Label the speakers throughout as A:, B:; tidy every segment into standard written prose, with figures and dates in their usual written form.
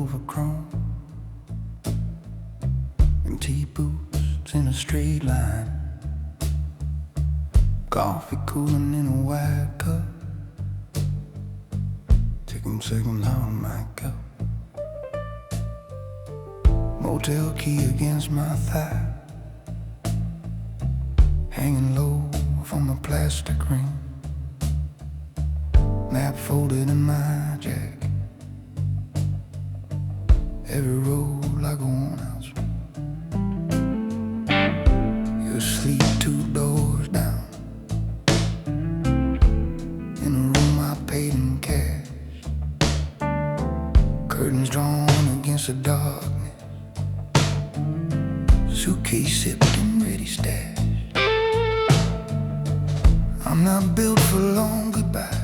A: over chrome and T-boots in a straight line. Coffee cooling in a white cup. Take 'em seconds on my cup. Motel key against my thigh, hanging low from a plastic ring. Map folded in my jacket. Every road I go on out. You sleep 2 doors down, in a room I paid in cash. Curtains drawn against the darkness. Suitcase sipped and ready stash. I'm not built for long goodbye.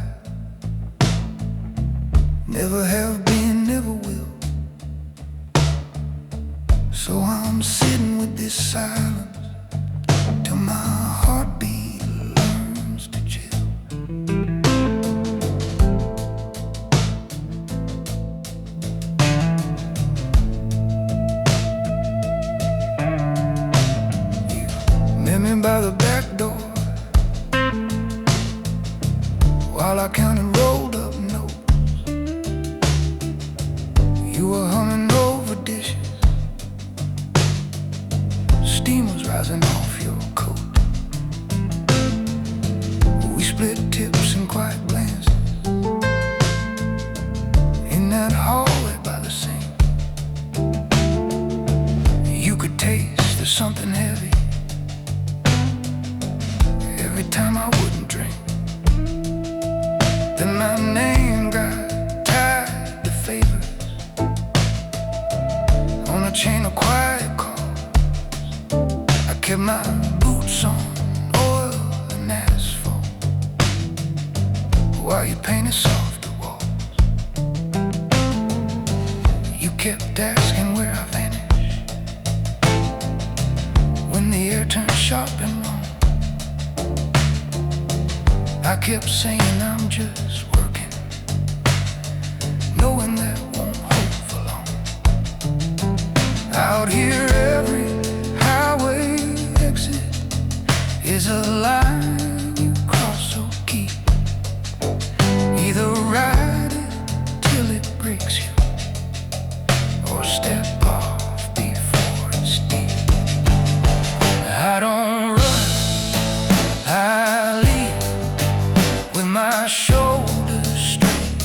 A: Never have been, never will. So I'm sitting with this silence till my heartbeat learns to chill. You met me by the back door while I counted rolled up notes. You were humming over dishes, steam was rising off your coat. We split tips and quiet glances in that hallway by the sink. You could taste there's something heavy every time I wouldn't drink. Then my name got tied to favors on a chain of quiet calls. I kept my boots on oil and asphalt while you painted softer walls. You kept asking where I vanished when the air turned sharp and wrong. I kept saying I'm just working, knowing that won't hold for long. Out here every highway exit is a line you cross, so keep either ride it till it breaks you or step off before it's deep. I don't run, I lead with my shoulders straight.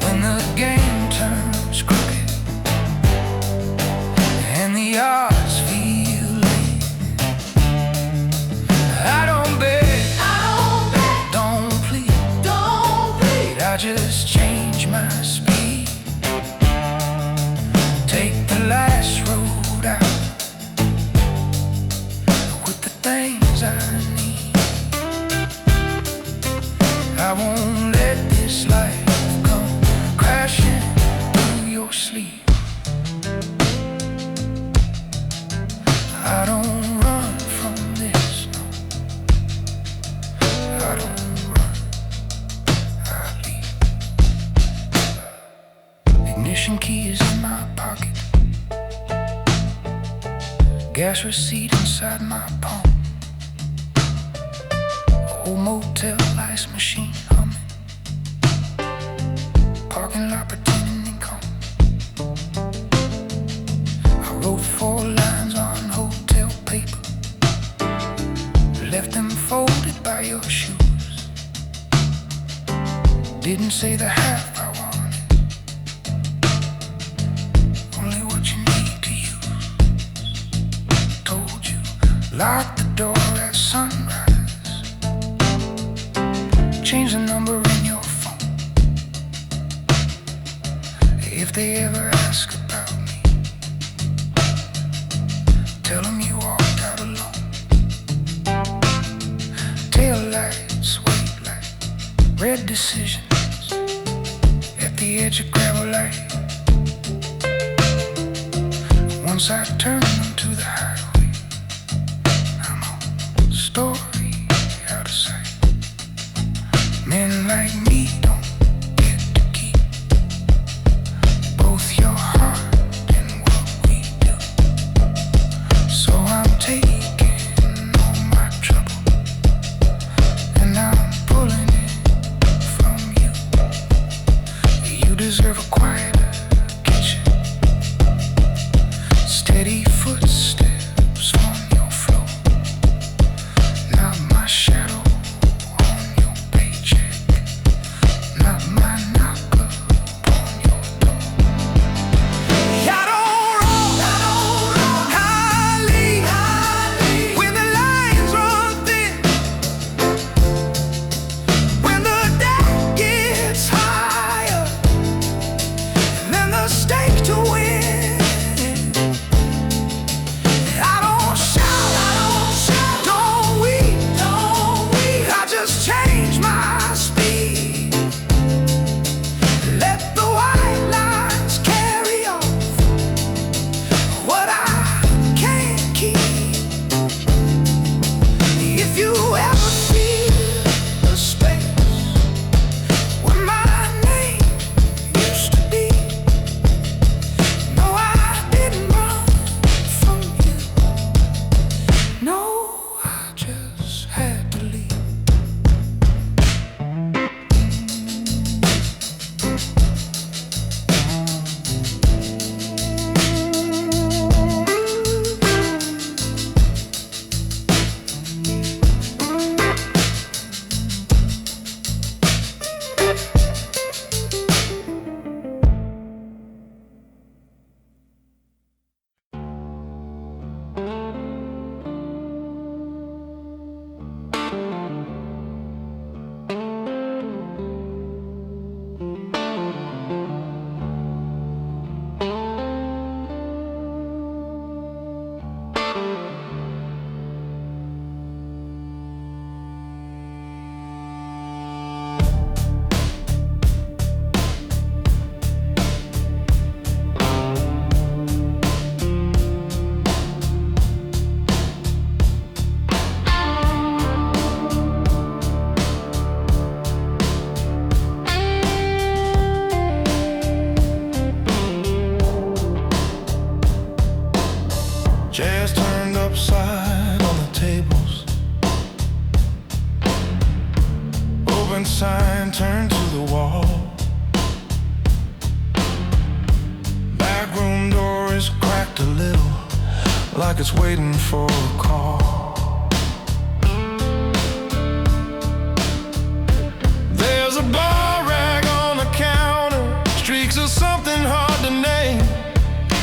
A: When the game turns crooked and the odds feel late, I don't beg, don't plead, I just change my speed. Take the last road out with the things I need. I won't let this life come crashing through your sleep. I don't run from this, no. I don't run, I leave. Ignition key is in my pocket, gas receipt inside my palm. Old motel ice machine humming, parking lot pretending calm. I wrote 4 lines on hotel paper, left them folded by your shoes. Didn't say the half I wanted, only what you need to use. Told you, lock the door at sunrise, change the number in your phone. If they ever ask about me, tell them you walked out alone. Tail lights wait like red decisions at the edge of gravel light. Once I turn them to the highway, I'm a story out of sight. Men like me don't get to keep and turned to the wall. Back room door is cracked a little, like it's waiting for a call. There's a bar rag on the counter, streaks of something hard to name.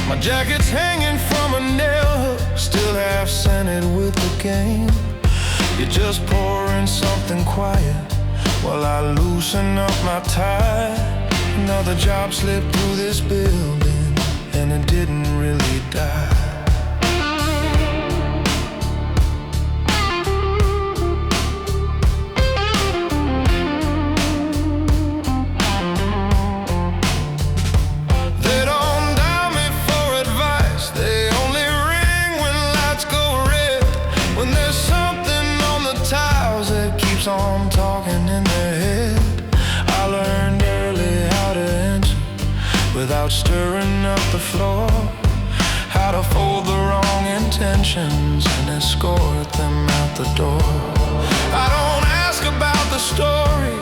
A: My jacket's hanging from a nail hook, still half scented with the game. You're just pouring something quiet while I loosen up my tie. Another job slipped through this building, and it didn't really die. They don't dial me for advice, they only ring when lights go red. When there's something on the tiles that keeps on talking in their head. I learned early how to enter without stirring up the floor, how to fold the wrong intentions and escort them out the door. I don't ask about the story,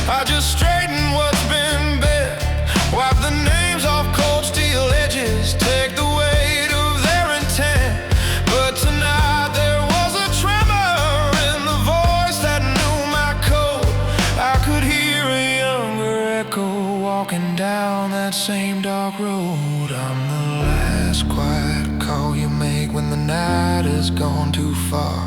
A: I just straighten what's been bent. Wipe the names off cold steel edges, take the weight of their intent. But tonight there was a tremor in the voice that knew my code. I could hear a younger echo walking down that same dark road. I'm the last quiet call you make when the night has gone too far,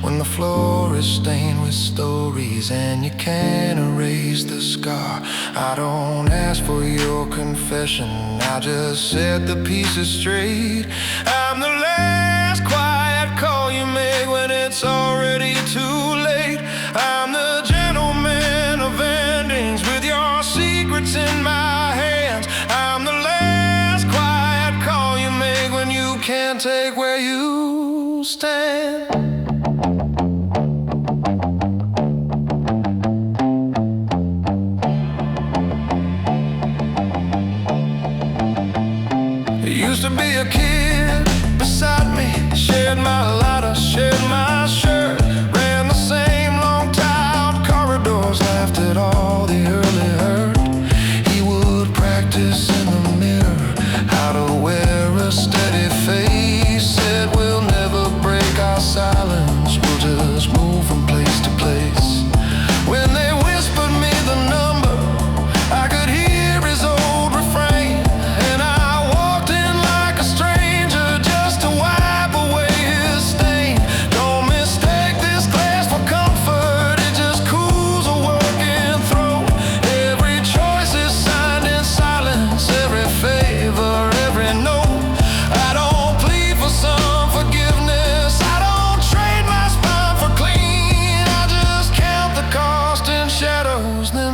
A: when the floor is stained with stories and you can't erase the scar. I don't ask for your confession, I just set the pieces straight. I'm the last quiet call you make when it's already too late. I'm the gentleman of endings with your secrets in my hands. I'm the last quiet call you make when you can't take where you stand. Used to be a kid beside me, shared my lighter, shared my shirt, ran the same long tiled corridors, laughed at all the early hurt. He would practice in the mirror how to wear a steady face, said we'll never break our silence, we'll just move from place to place. When they whispered me the number, I could hear his old refrain, and I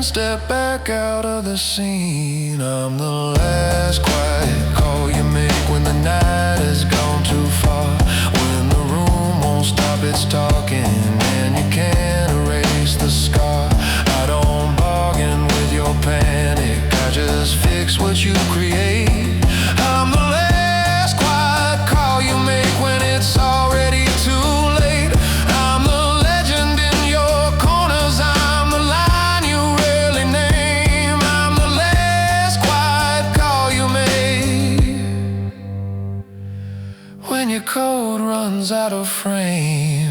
A: step back out of the scene. I'm the last quiet call you make when the night has gone too far, when the room won't stop its talking and you can't erase the scar. I don't bargain with your panic, I just fix what you create. I'm the last quiet call you make when it's already too late. I'm the legend in your corners, I'm the line you rarely name. I'm the last quiet call you make when your code runs out of frame.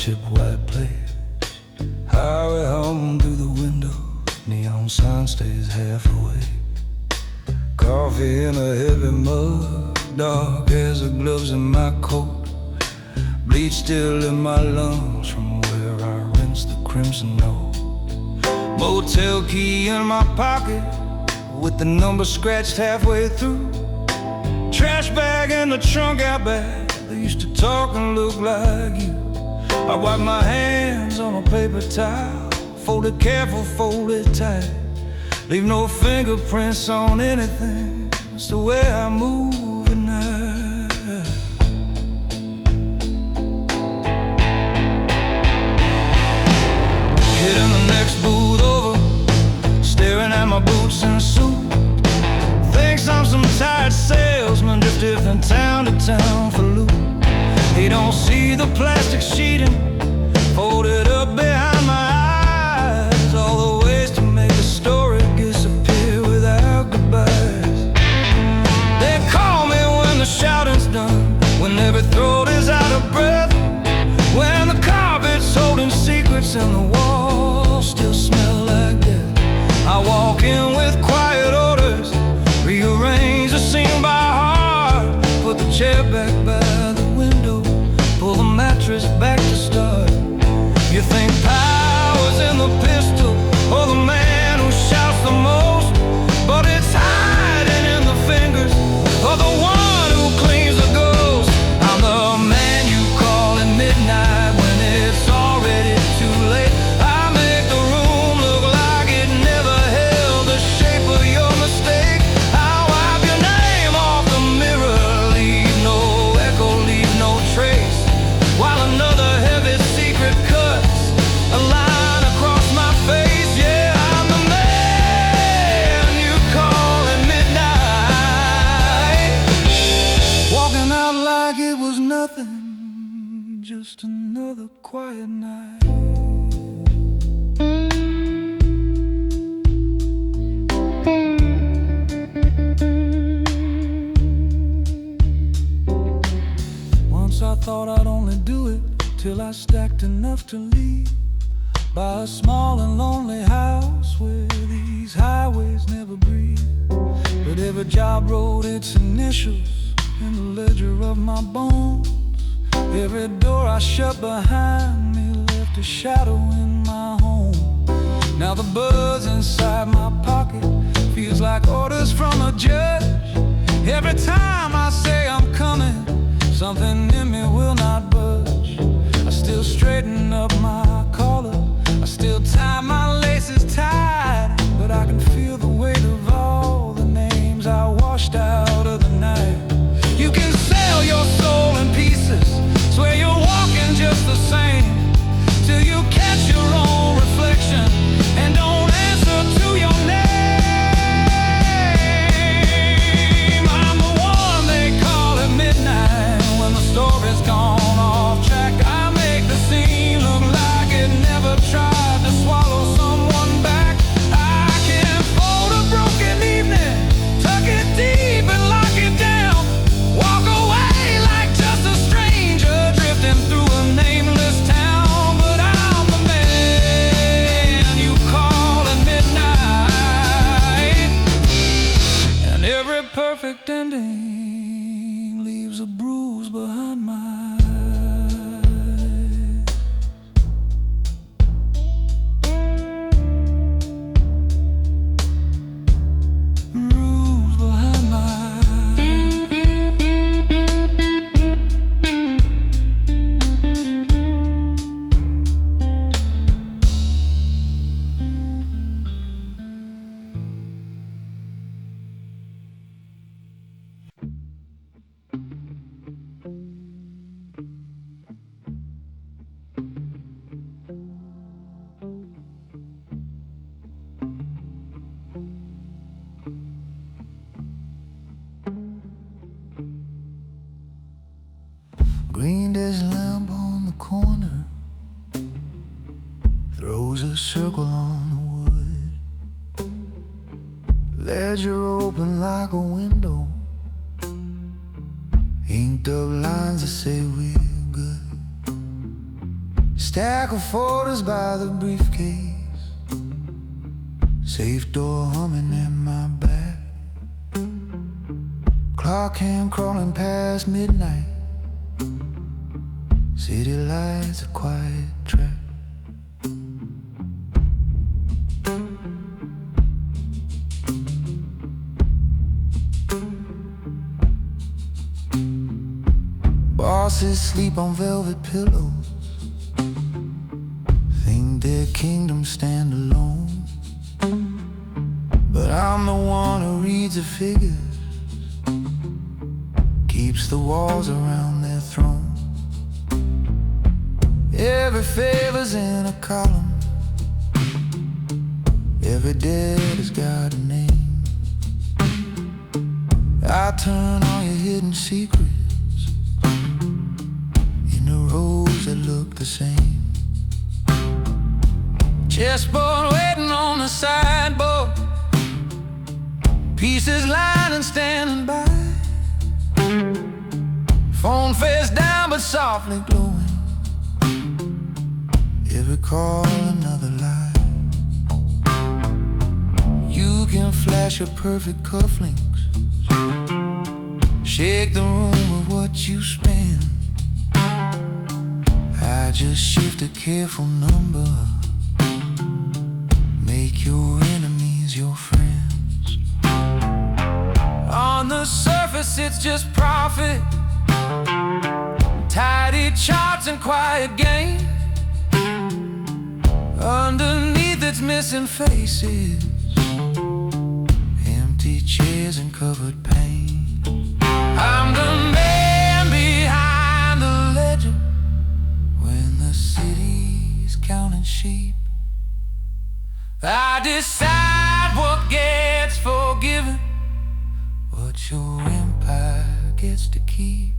B: chip white plate. Highway home through the window, neon sign stays half awake. Coffee in a heavy mug, dark as the gloves in my coat. Bleach still in my lungs from where I rinsed the crimson note. Motel key in my pocket with the number scratched halfway through. Trash bag in the trunk out back, they used to talk and look like you. I wipe my hands on a paper towel, fold it careful, fold it tight. Leave no fingerprints on anything, it's the way I move at night. Hitting the next booth over, staring at my boots and suit. Thinks I'm some tired salesman, drifted from town to town for loot. He don't see the plastic sheeting folded up behind my eyes, all the ways to make a story disappear without goodbyes. They call me when the shouting's done, when every throat is out of breath, when the carpet's holding secrets and the walls still smell like death. I walk in with quiet orders, rearrange the scene by heart, put the chair back by the window, pull the mattress back to start. You think power's in the pistol or the man who shouts the most, but it's hiding in the fingers of the one who cleans the ghost. I'm the man you call at midnight when it's already too late. I make the room look like it never held the shape of your mistake. I'll wipe your name off the mirror, leave no echo, leave no trace, while another heavy secret cuts a line across my face. Yeah, I'm the man you call at midnight, walking out like it was nothing, just another quiet night. Once I thought I'd only do it till I stacked enough to leave, buy a small and lonely house where these highways never breathe. But every job wrote its initials in the ledger of my bones. Every door I shut behind me left a shadow in my home. Now the buzz inside my pocket feels like orders from a judge. Every time I say I'm coming, something in me will not budge. I still straighten up my collar, I still tie my laces tight, but I can feel the weight of all the names I washed out of the night. You can sell your soul in pieces, swear you're walking just the same, till you catch your own reflection and don't answer to your name. I'm the one they call at midnight when the story's gone off track. I make the scene look like it never tried to swallow someone back. I can fold a broken evening, tuck it deep and lock it down, walk away like just a stranger drifting through a nameless town. But I'm the man you call at midnight, and every perfect ending leaves a bruise behind my green dash lamp on the corner throws a circle on the wood. Ledger open like a window, inked up lines that say we're good.
A: Stack of photos by the briefcase, safe door humming in my back, clock hand crawling past midnight, city lights a quiet track. Bosses sleep on velvet pillows, think their kingdom stand alone. But I'm the one who reads the figures, keeps the walls around their throne. Every favor's in a column, every debt has got a name. I turn all your hidden secrets roads that look the same. Chessboard waiting on the sideboard, pieces lying and standing by. Phone face down but softly glowing, every call another lie. You can flash your perfect cufflinks, shake the room with what you spend. I just shift a careful number, make your enemies your friends. On the surface it's just profit, tidy charts and quiet gain. Underneath it's missing faces, empty chairs and covered pain. I'm the man behind the ledger, city's counting sheep. I decide what gets forgiven, what your empire gets to keep.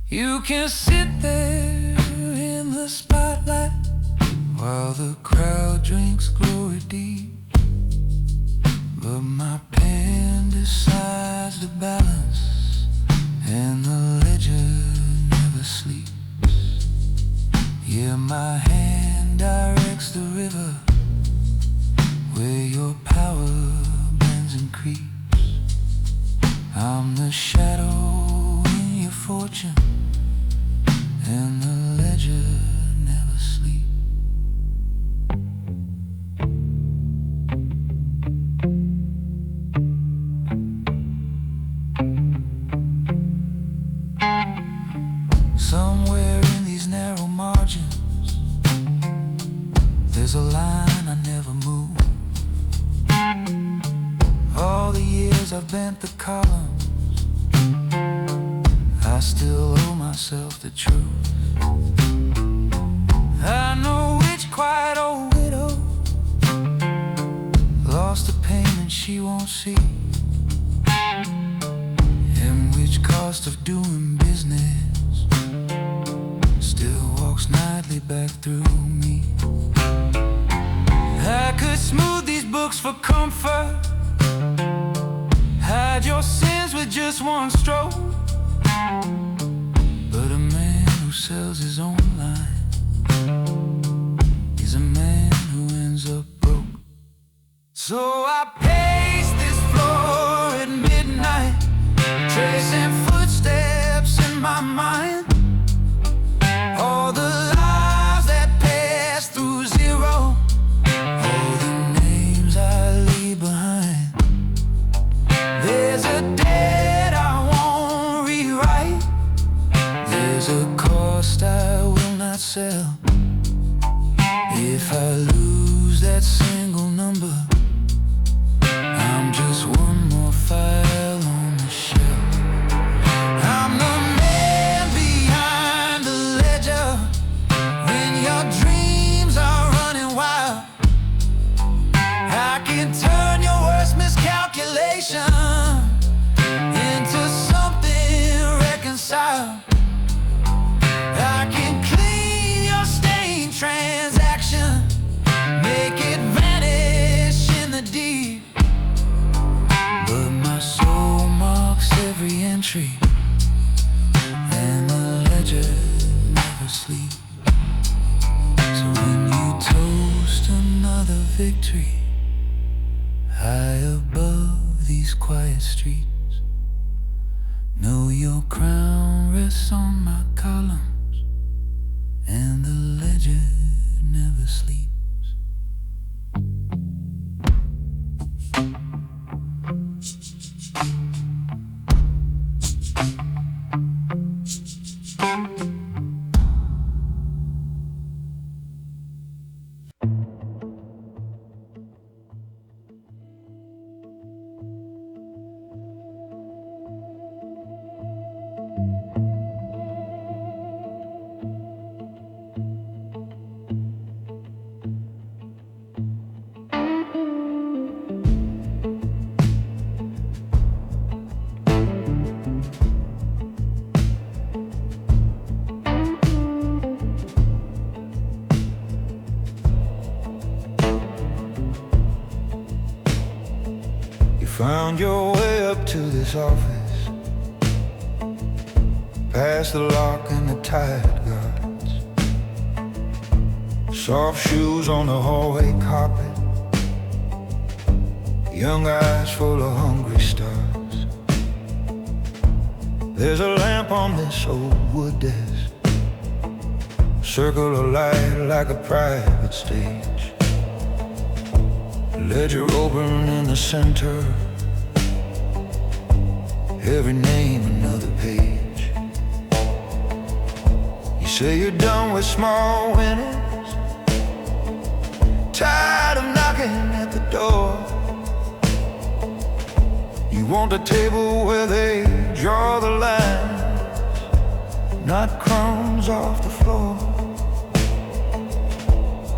A: You can sit there in the spotlight while the crowd drinks glory deep, but my pen decides the balance and the ledger never sleeps. Yeah, my hand directs the river where your power bends and creeps. I'm the shadow in your fortune, and the ledger never sleeps. Somewhere in these narrow margins, there's a line I never move. All the years I've bent the columns, I still owe myself the truth. I know which quiet old widow lost a payment she won't see, and which cost of doing business still walks nightly back through me. I could smooth these books for comfort, hide your sins with just one stroke, but a man who sells his own line is a man who ends up broke. So I pace this floor at midnight, tracing footsteps in my mind. All the lives that pass through zero, all the names I leave behind. There's a debt I won't rewrite, there's a cost I will not sell. If I lose that single number, I'm just one more file on the shelf. I'm the man behind the ledger when your dreams are running wild. I can turn your worst miscalculation into something reconciled. I can clean your stained transaction, make it vanish victory high above these quiet streets. Know your crown rests on my columns, and the ledger never sleeps.
B: Found your way up to this office, past the lock and the tired guards. Soft shoes on the hallway carpet, young eyes full of hungry stars. There's a lamp on this old wood desk, circle of light like a private stage. Ledger open in the center, every name another page. You say you're done with small winnings, tired of knocking at the door. You want a table where they draw the lines, not crumbs off the floor.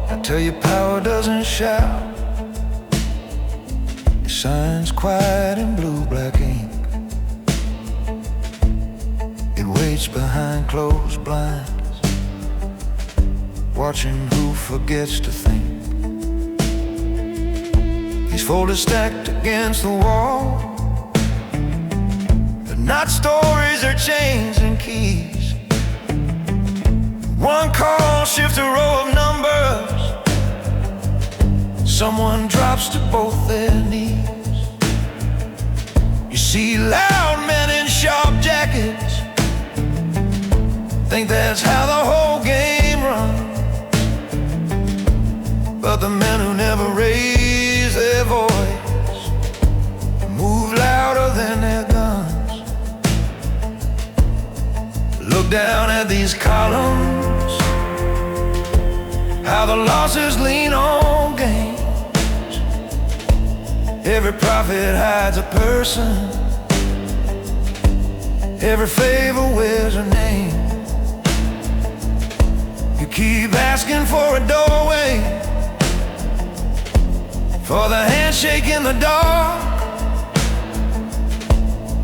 B: I tell you power doesn't shout, it shines quiet in blue-black ink. Waits behind closed blinds, watching who forgets to think. These folders stacked against the wall, they're not stories, they're chains and keys. One call shifts a row of numbers, someone drops to both their knees. You see loud men in sharp jackets, think that's how the whole game runs. But the men who never raise their voice move louder than their guns. Look down at these columns, how the losses lean on gains. Every prophet hides a person, every favor wears a name. Keep asking for a doorway, for the handshake in the dark.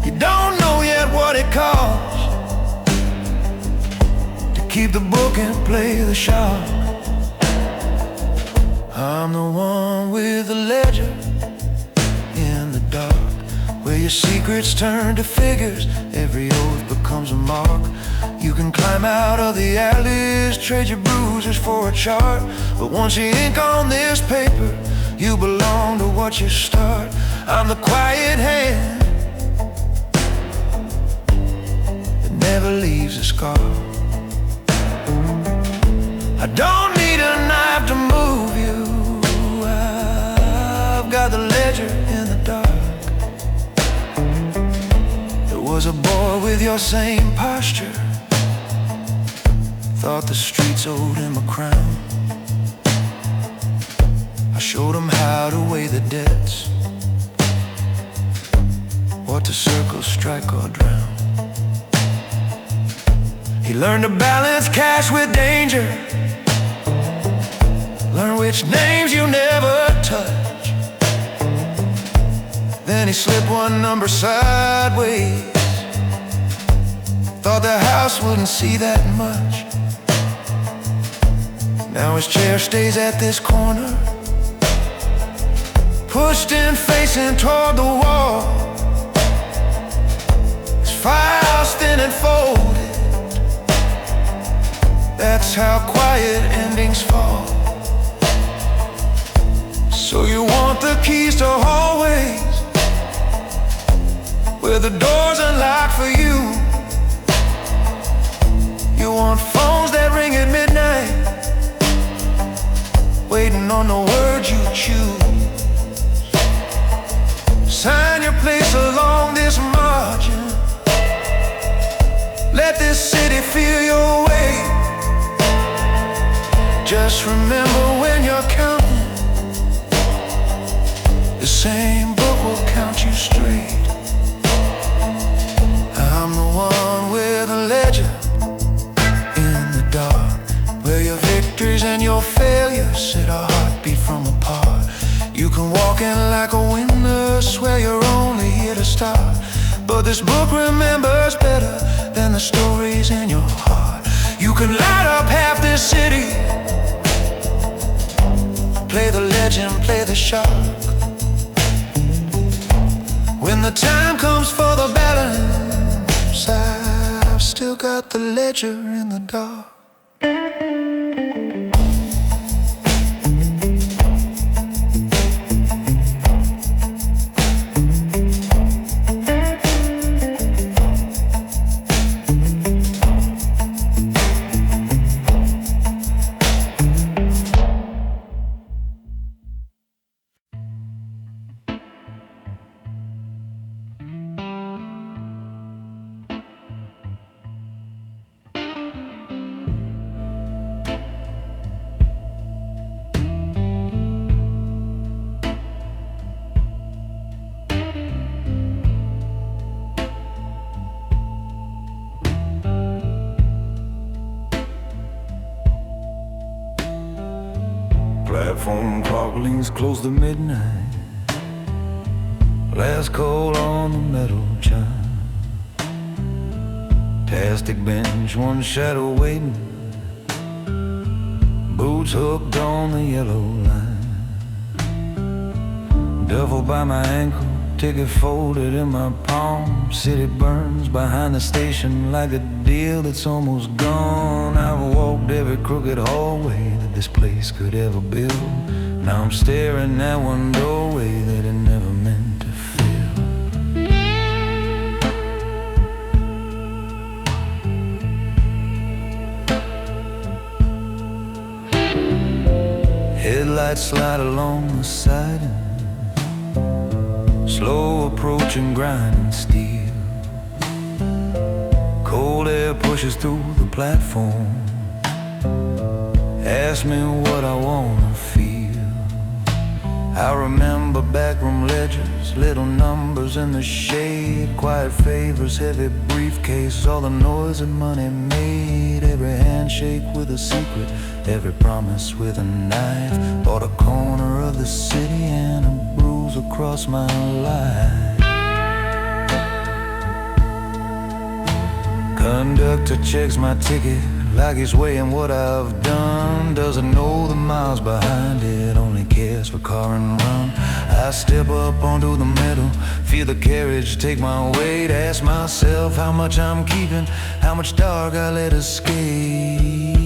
B: You don't know yet what it costs to keep the book and play the shark. I'm the one with the ledger in the dark, where your secrets turn to figures, every oath becomes a mark. You can climb out of the alleys, trade your bruises for a chart, but once you ink on this paper, you belong to what you start. I'm the quiet hand that never leaves a scar. I don't need a knife to move you, I've got the ledger in the dark. There was a boy with your same posture, thought the streets owed him a crown. I showed him how to weigh the debts, what to circle, strike or drown. He learned to balance cash with danger, learn which names you never touch. Then he slipped one number sideways, thought the house wouldn't see that much. Now his chair stays at this corner, pushed in facing toward the wall. His files thin and folded, that's how quiet endings fall.
A: keys to hallways where the doors are locked for you. You want phones that ring at midnight, waiting on the words you choose. Sign your place along this margin. Let this city feel your weight. Just remember when you're counting, the same book will count you straight. I'm the one with a ledger in the dark, where your victories and your failures set our heartbeat from apart. You can walk in like a winner, swear you're only here to start, but this book remembers better than the stories in your heart. You can light up half this city, play the legend, play the shark. When the time comes for the balance, I've still got the ledger in the dark.
B: Platform clock links close to midnight. Last call on the metal chime. Plastic bench, one shadow waiting. Boots hooked on the yellow line. Duffel by my ankle, ticket folded in my palm. City burns behind the station like a deal that's almost gone. I've walked every crooked hallway that this place could ever build. Now I'm staring at one doorway that it never meant to fill. Headlights slide along the siding, slow approaching grinding steel. Cold air pushes through the platform. Ask me what I wanna feel. I remember backroom ledgers, little numbers in the shade, quiet favors, heavy briefcase, all the noise that money made. Every handshake with a secret, every promise with a knife. Bought a corner of the city and a bruise across my life. Conductor checks my ticket like he's weighing what I've done. Doesn't know the miles behind it, only cares for car and run. I step up onto the middle, feel the carriage take my weight. Ask myself how much I'm keeping, how much dark I let escape.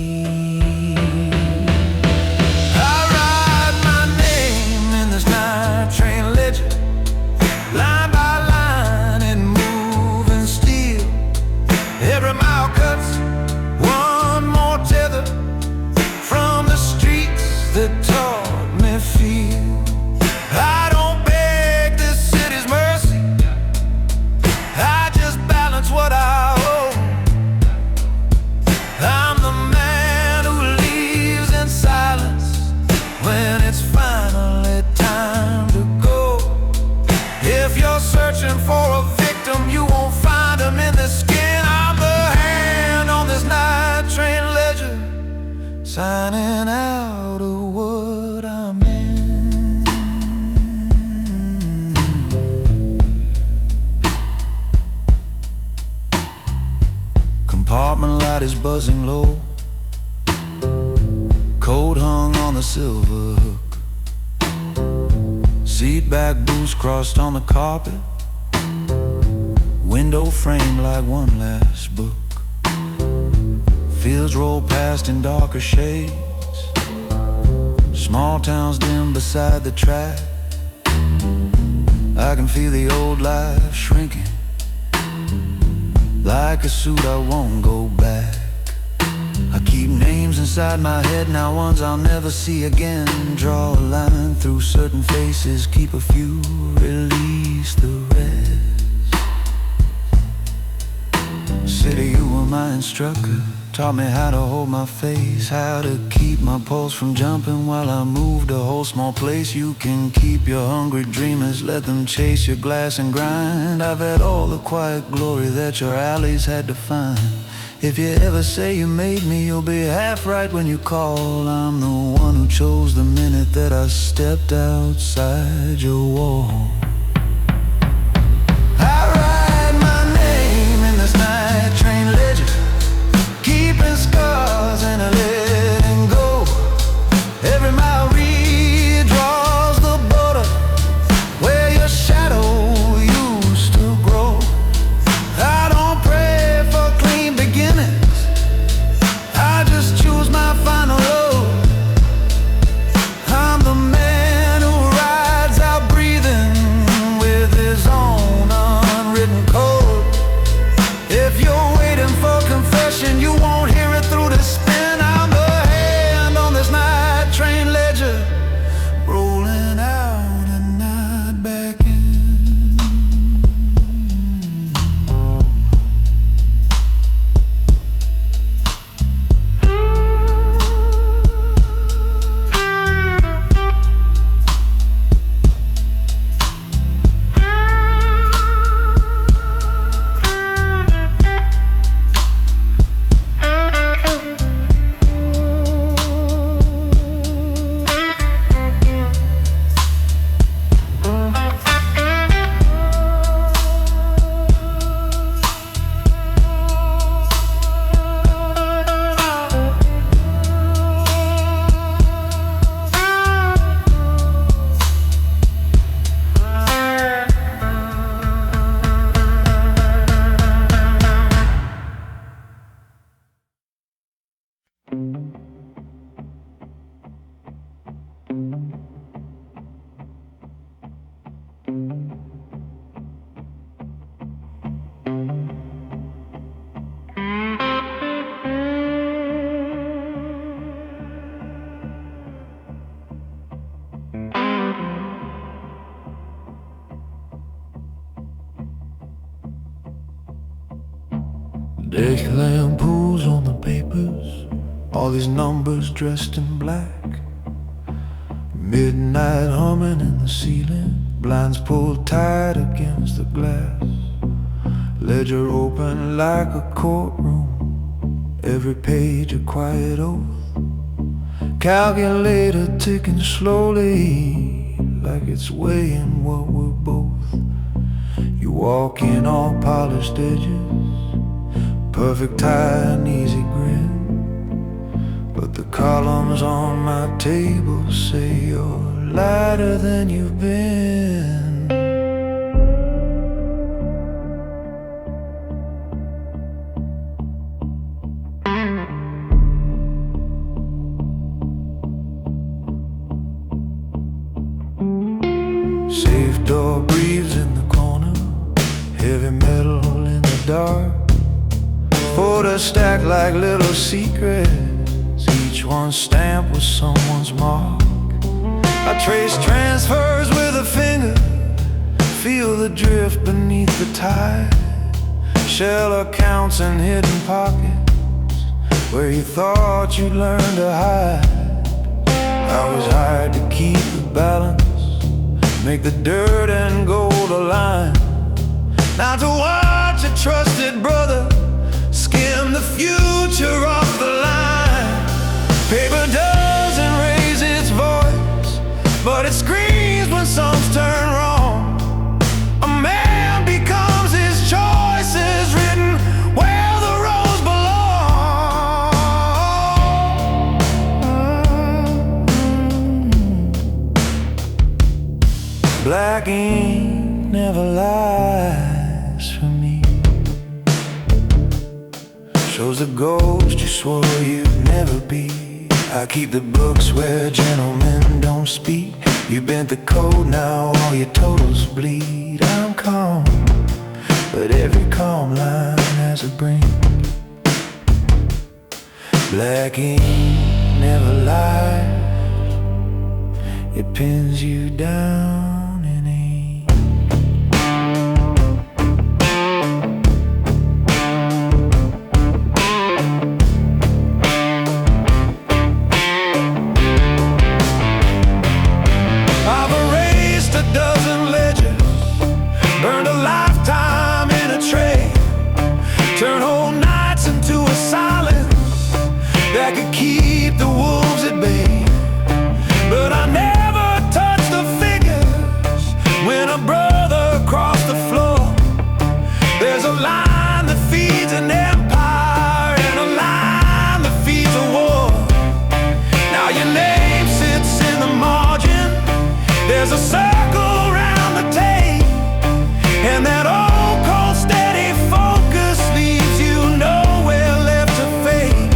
B: I write my name in this night train ledger, line by line in moving steel. Every mile cuts one more tether from the streets that taught me feel. I don't beg this city's mercy, I just balance what I owe. I'm the man who leaves in silence when it's finally time to go. If you're searching for a victim, you won't find him in this skin. I'm the hand on this night train ledger, signing out of what I'm in. Compartment light is buzzing low, coat hung on the silver hook. Seat back boots crossed on the carpet, window framed like one last book. Fields roll past in darker shades, small towns dim beside the track. I can feel the old life shrinking. Like a suit, I won't go back. I keep names inside my head, now ones I'll never see again. Draw a line through certain faces, keep a few, release the rest. City, you were my instructor, taught me how to hold my face, how to keep my pulse from jumping while I moved a whole small place. You can keep your hungry dreamers, let them chase your glass and grind. I've had all the quiet glory that your alleys had to find. If you ever say you made me, you'll be half right when you call. I'm the one who chose the minute that I stepped outside your wall. I write my name in this night train ledger, keeping scars and letting go. Every mile redraws the border where your shadow used to grow. I don't pray for clean beginnings, I just choose my final road. I'm the man who rides out breathing with his own unwritten code. If you're waiting for confession, you won't hear it through the spin. I'm the hand on this night train ledger, rolling out and not back in. Deck lampoons on the papers, all these numbers dressed in black. Midnight humming in the ceiling, blinds pulled tight against the glass. Ledger open like a courtroom, every page a quiet oath. Calculator ticking slowly, like it's weighing what we're both. You walk in all polished edges, perfect tie and easy grin, but the columns on my table say you're lighter than you've been. Safe door breathes in the corner, heavy metal in the dark. Photos stacked like little secrets, each one stamped with someone's mark. I trace transfers with a finger, feel the drift beneath the tide. Shell accounts and hidden pockets, where you thought you'd learn to hide. I was hired to keep the balance, make the dirt and gold align. Now to watch a trusted brother skim the future off the line. Paper doesn't raise its voice, but it screams when something's turned wrong. A man becomes his choices, written where the roads belong. Black ink never lies for me, shows the ghost you swore you'd never be. I keep the books where gentlemen don't speak,
A: You bent the code, now all your totals bleed. I'm calm, but every calm line has a brink. Black ink never lies, it pins you down in ink.
B: I've erased a dozen ledgers, burned a lifetime in a tray, turned whole nights into a silence that could keep the wolves at bay. But I never touched the figures when a brother crossed the floor. There's a line that feeds an empire and a line that feeds a war. Now your name sits in the margin, there's a circle around the tape, and that old cold steady focus leaves you nowhere left to fade.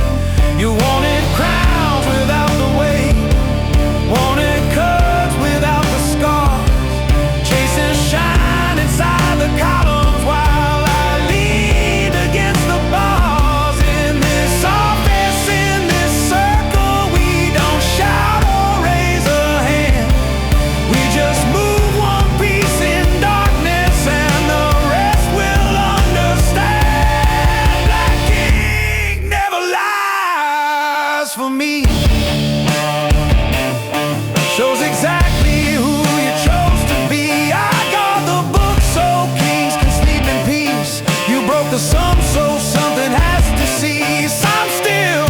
B: You wanted crowns without the weight, wanted curbs without the scars, chasing shine inside the columns while I leaned against the bars. In this office, in this circle, we don't shout or raise a hand. We just move one piece in darkness and the rest will understand. Black ink never lies for me. Shows exactly who you chose to be. I got the book so kings can sleep in peace. You broke the sum so something has to cease. I'm still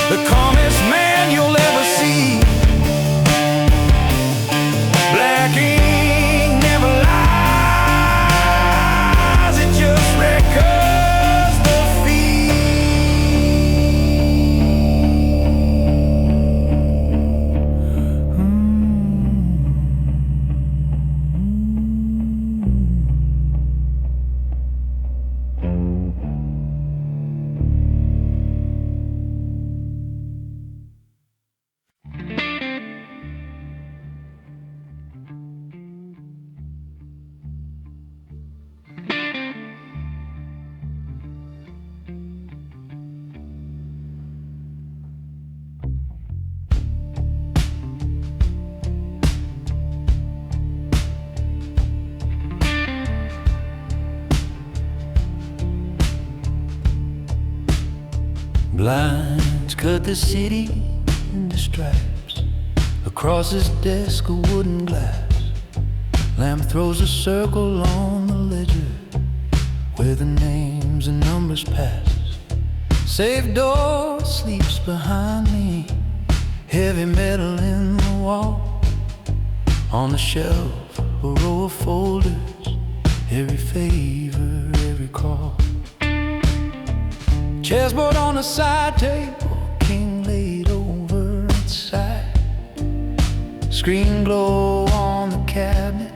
B: the calmest man you'll ever see. Black ink never lies, it just records the
A: Blinds cut the city into stripes. Across his desk a wooden glass. Lamp throws a circle on the ledger where the names and numbers pass. Safe door sleeps behind me, heavy metal in the wall. On the shelf a row of folders, every favor, every call. Chessboard on the side table, king laid over its side. Screen glow on the cabinet,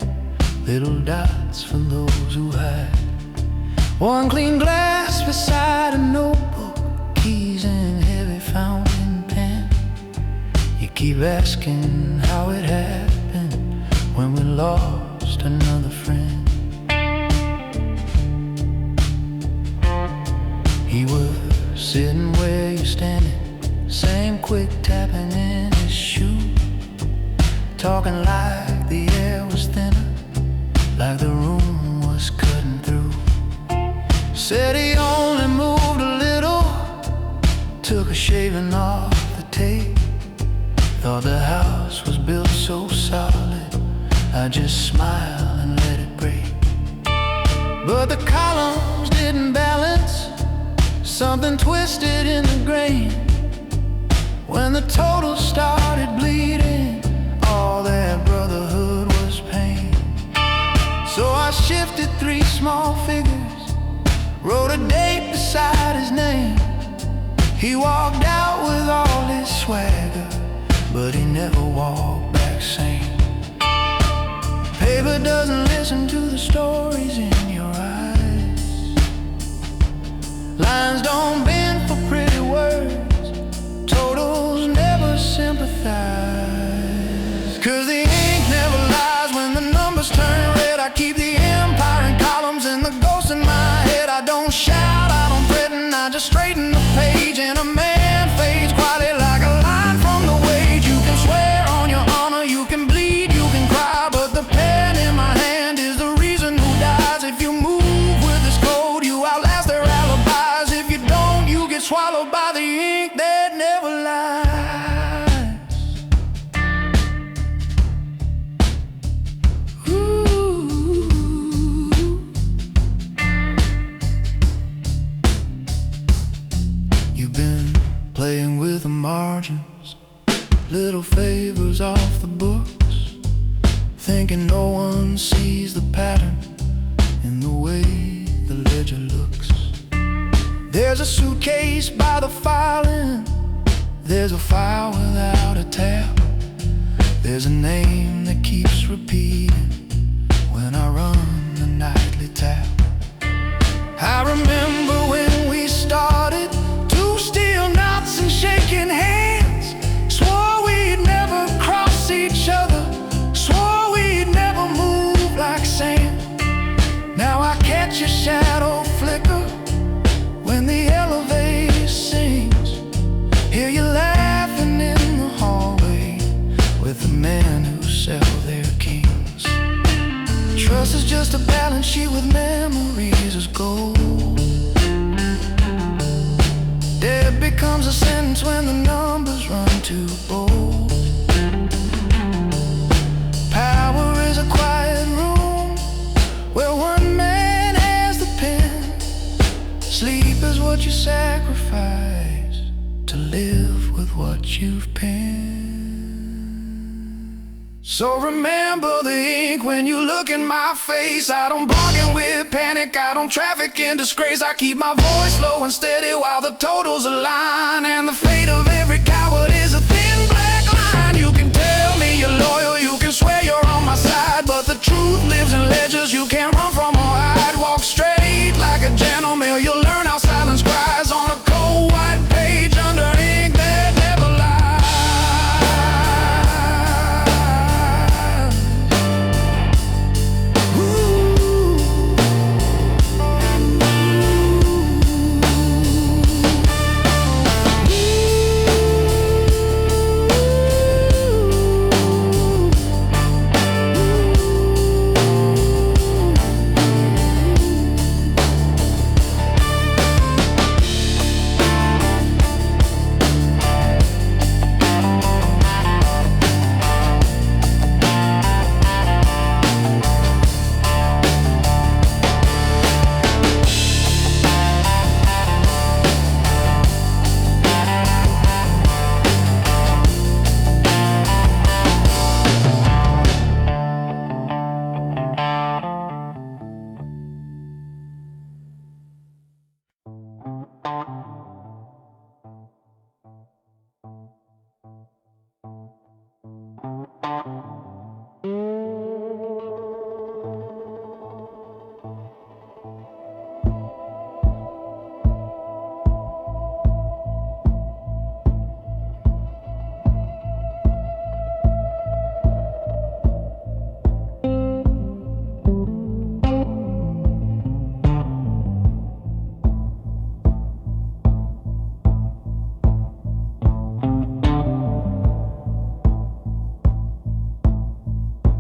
A: little dots for those who hide. One clean glass beside a notebook, keys and heavy fountain pen. You keep asking how it happened when we lost another friend. He was sitting where you're standing, same quick tapping in his shoe, talking like the air was thinner, like the room was cutting through. Said he only moved a little, took a shaving off the tape. Thought the house was built so solid, I just smile and let it break. But the columns didn't balance, something twisted in the grain. When the total started bleeding, all that brotherhood was pain. So I shifted 3 small figures, wrote a date beside his name. He walked out with all his swagger, but he never walked back sane. Paper doesn't listen to the stories in your eyes. Lines don't bend for pretty words, totals never sympathize. 'Cause the little favors off the books, thinking no one sees the pattern in the way the ledger looks. There's a suitcase by the filing, there's a file without a tab, there's a name that keeps repeating when I run the nightly tap. I remember when we started, two steel knots and shaking hands, swore we'd never cross each other, swore we'd never move like sand. Now I catch your shadow flicker when the elevator sings, hear you laughing in the hallway with the men who sell their kings. Trust is just a balance sheet with memories as gold. Debt becomes a sentence when the numbers run too bold. Power is a quiet room where one man has the pen. Sleep is what you sacrifice to live with what you've penned. So remember the ink when you look in my face. I don't bargain with panic, I don't traffic in disgrace. I keep my voice low and steady while the totals align. And the fate of every coward is a thin black line. You can tell me you're loyal, you can swear you're on my side, but the truth lives in ledgers you can't run from or hide. Walk straight like a gentleman, you'll learn how silence cries on a cold white page under ink that never lies.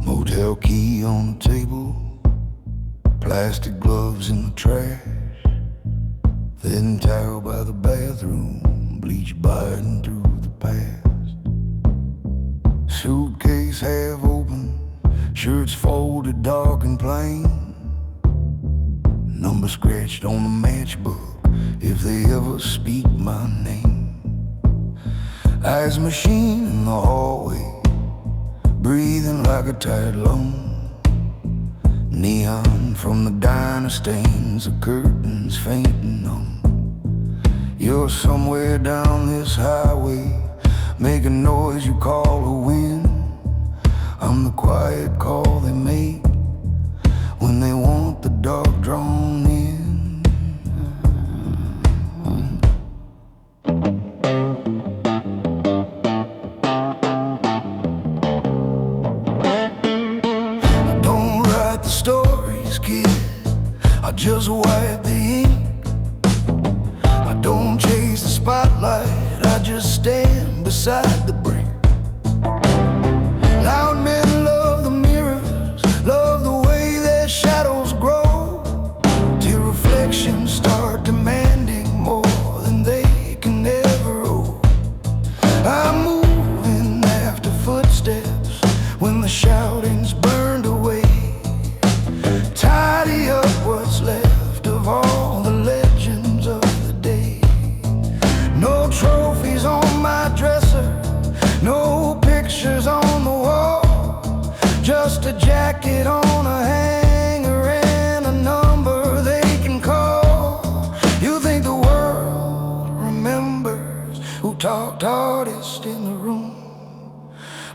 A: Motel key on the table, plastic gloves in the trash, thin towel by the bathroom, bleach biting through the past. Suitcase half open, shirts folded dark and plain, number scratched on the matchbook if they ever speak my name. Ice machine in the hallway, breathing like a tired lung. Neon from the diner stains, the curtains fainting numb. You're somewhere down this highway, making noise you call a wind. I'm the quiet call they make when they want the dark drawn in. I just wipe the ink. I don't chase the spotlight, I just stand beside the brink. Loud men love the mirrors, love the way their shadows grow, till reflections start demanding more than they can ever owe. I'm moving after footsteps when the shouting's burned away. Tidy up what's left of all the legends of the day. No trophies on my dresser,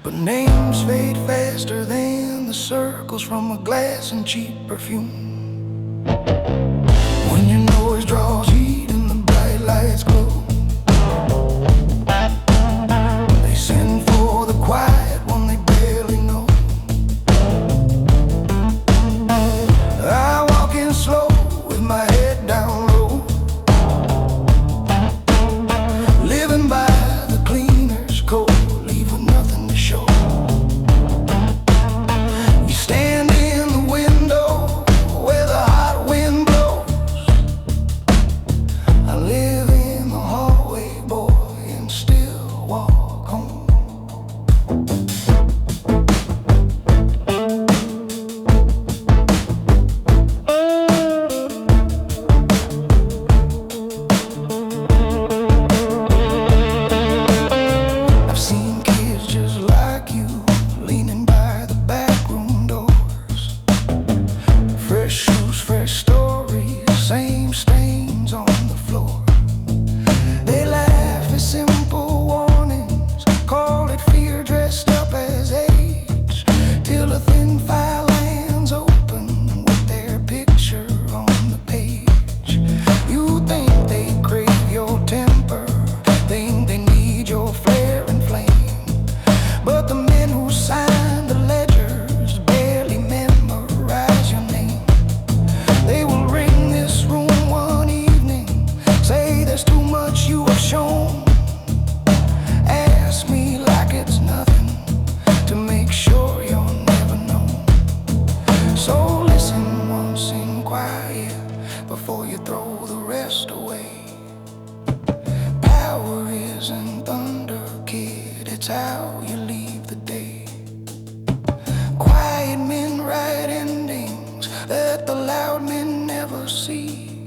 A: But names fade faster than the circles from a glass and cheap perfume. When your noise draws heat and the bright lights glow, they send for the quiet one they barely know. I walk in slow with my head down low, living by the cleaner's code, leave with nothing to show. You stand in the window where the hot wind blows. I live in the hallway, boy, and still walk home. I've seen kids just like you leaning by the back room doors. Fresh shoes, fresh stories, same stains on the floor. They laugh at simple warnings, call it fear dressed up as age, till a thin file lands open with their picture on the page. You think they crave your temper, think they need your flair and flame, but the men who sign the ledgers barely memorize your name. They will ring this room one evening, say there's too much you have shown, ask me like it's nothing to make sure you're never known. So listen once in quiet before you throw the rest away. Power isn't thunder, kid, it's how you leave the day. Quiet men write endings that the loud men never see.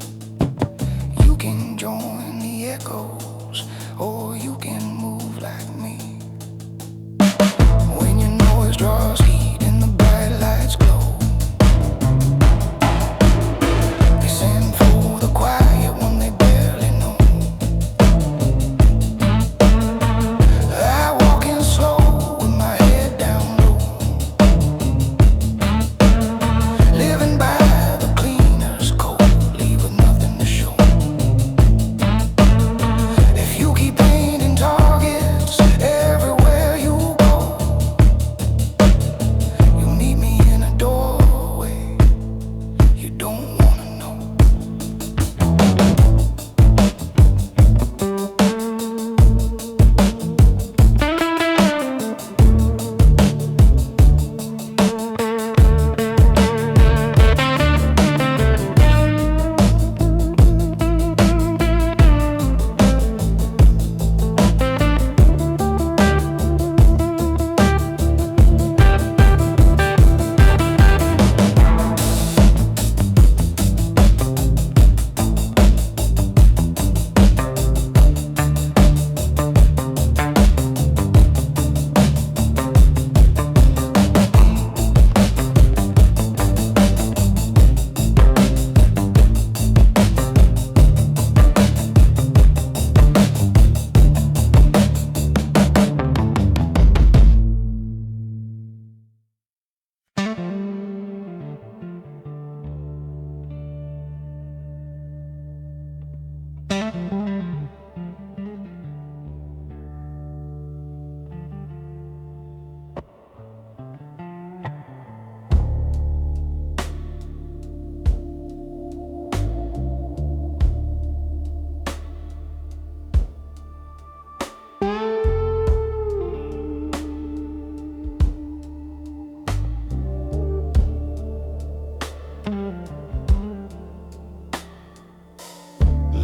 A: You can join the echoes, or you can move like me. When your noise draws heat and the bright lights glow, they send for the quiet one they barely know. I walk in slow with my head down low, living by the cleaner's code, leave with nothing to show. If you keep painting targets everywhere you go, you meet me in a doorway you don't wanna know.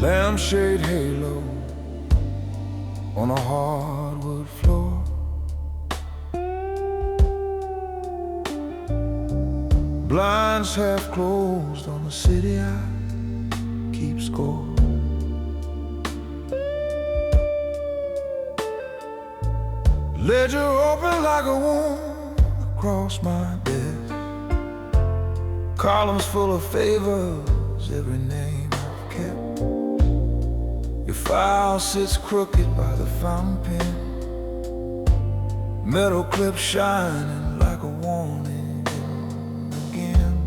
A: Lampshade halo on a hardwood floor. Blinds half closed on the city I keep score. Ledger open like a wound across my desk. Columns full of favors, every name I've kept. Your file sits crooked by the fountain pen. metal clip shining like a warning again.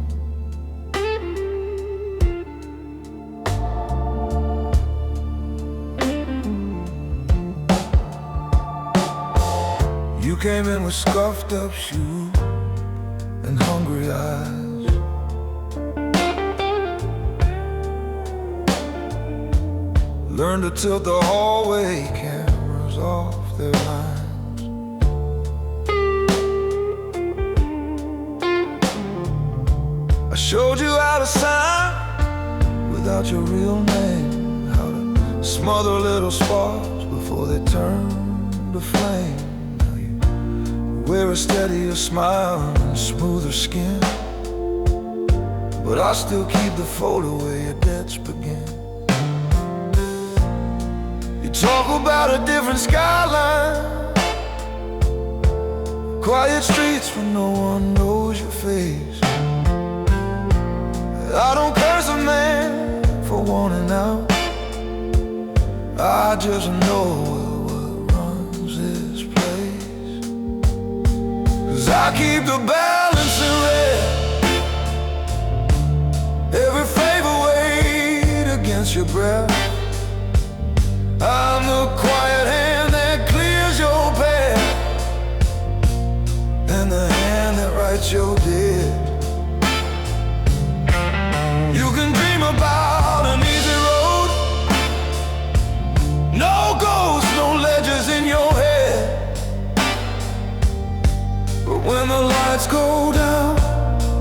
A: You came in with scuffed up shoes and hungry eyes. Learn to tilt the hallway cameras off their lines. I showed you how to sign without your real name, how to smother little sparks before they turn to flame. Now you wear a steadier smile and smoother skin, but I still keep the photo where your debts begin. Talk about a different skyline, quiet streets where no one knows your face. I don't curse a man for wanting out, I just know what runs this place. 'Cause I keep the balance in red, every favor weighed against your breath. I'm the quiet hand that clears your path, and the hand that writes your debt. You can dream about an easy road, no ghosts, no ledges in your head. But when the lights go down,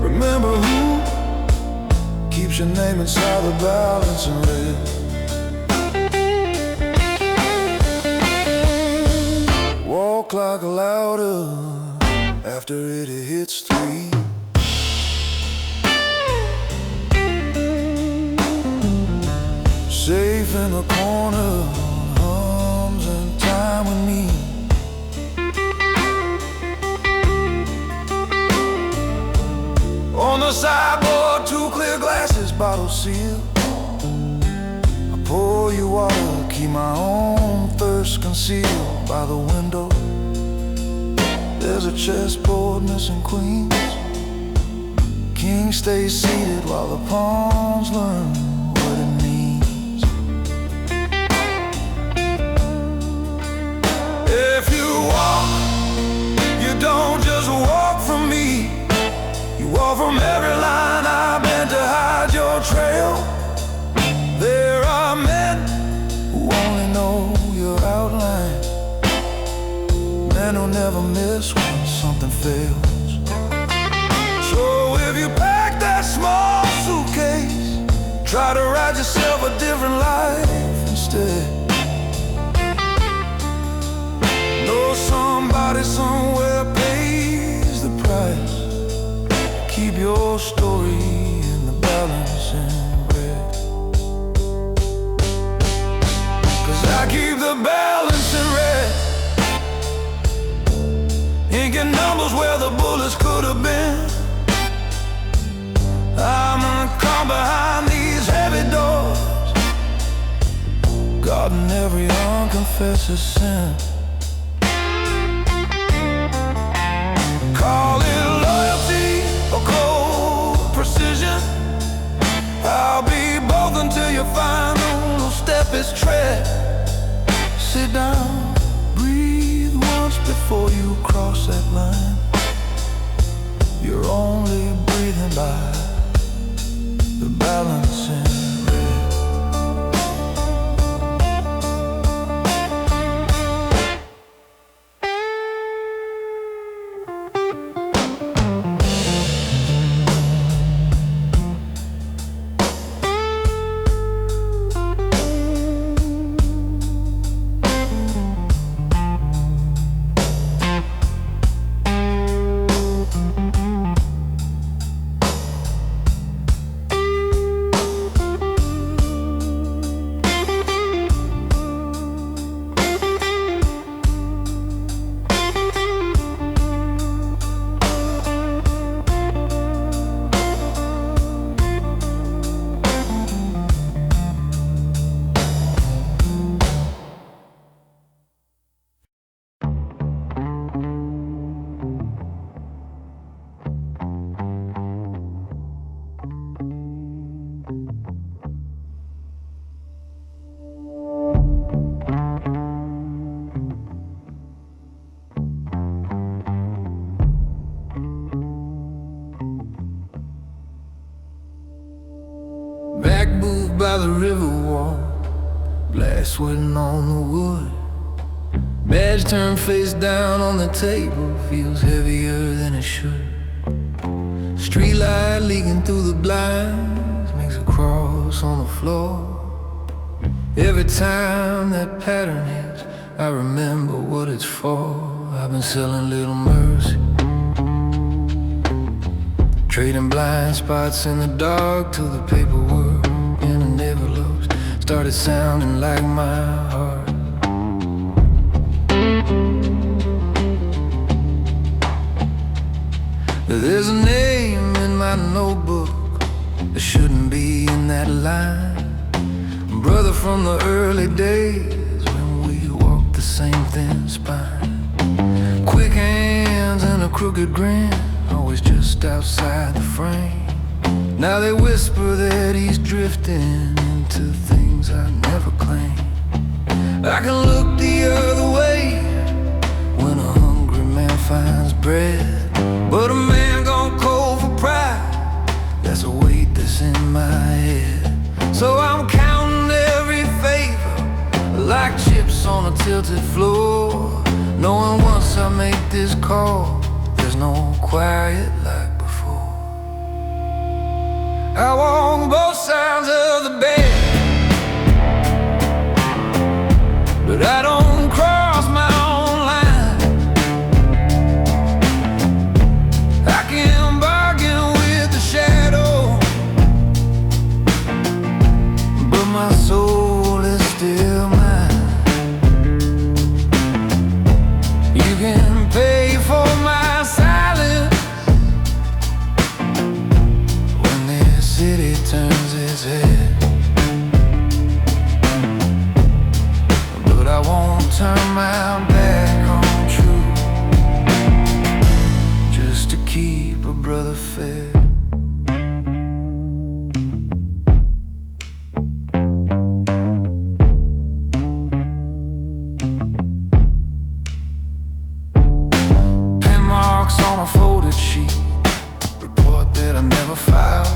A: remember who keeps your name inside the balance in red. Walk like louder after it hits 3. Safe in the corner, hums in time with me. On the sideboard, 2 clear glasses, bottle sealed. I pour you water, keep my own thirst concealed. By the window, there's a chessboard missing queens. King stays seated while the pawns learn what it means. If you walk, you don't just walk from me, you walk from every line I've been to hide your trail. There are men who only know your outline, men who never miss when something fails. So if you pack that small suitcase, try to write yourself a different life instead. Know somebody somewhere pays the price. Keep your story in the balance in red. 'Cause I keep the balance in red, inking numbers where the bullets could have been. I'm calm behind these heavy doors, guarding every unconfessed sin. Call it loyalty or cold precision, I'll be both until your final step is tread. Sit down, breathe once before you cross that line. You're only breathing by the balance in red. by the river wall, glass sweating on the wood. Badge turned face down on the table, feels heavier than it should. Streetlight leaking through the blinds makes a cross on the floor. Every time that pattern hits, I remember what it's for. I've been selling Little Mercy, trading blind spots in the dark till the paperwork and the envelopes started sounding like my heart. There's a name in my notebook that shouldn't be in that line. Brother from the early days when we walked the same thin spine. Quick hands and a crooked grin, always just outside the frame. Now they whisper that he's drifting into things I never claimed. I can look the other way when a hungry man finds bread, but a man gone cold for pride, that's a weight that's in my head. So I'm counting every favor like chips on a tilted floor, knowing once I make this call, there's no quiet like before. I walk both sides of the bed, but I don't cross my own line. I can bargain with the shadow, but my soul is still mine. You can pay for my silence when this city turns its head, but I won't turn my back on truth just to keep a brother fed. Pen marks on a folded sheet, report that I never filed.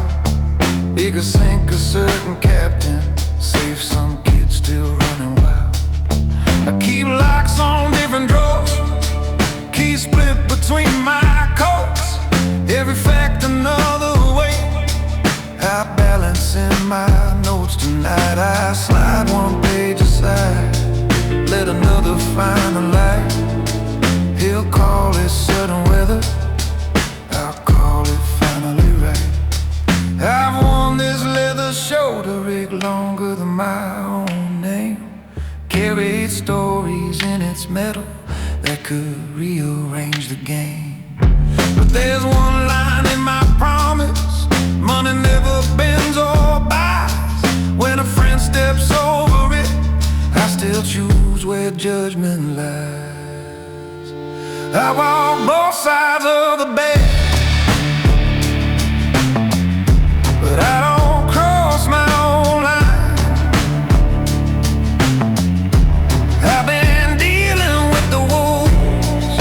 A: He could sink a certain captain, save some kid still running wild. I keep locks on different drawers, keys split between my coats, every fact another way. I balance in my notes tonight, I slide one page aside, let another find the light. He'll call it sudden weather, I'll call it finally right. I've worn this leather shoulder rig longer than my own name, carried stories in its metal that could rearrange the game. But there's one line in my promise, money never bends or buys. When a friend steps over it, I still choose where judgment lies. I walk both sides of the bed, but I don't cross my own line. I've been dealing with the wolves,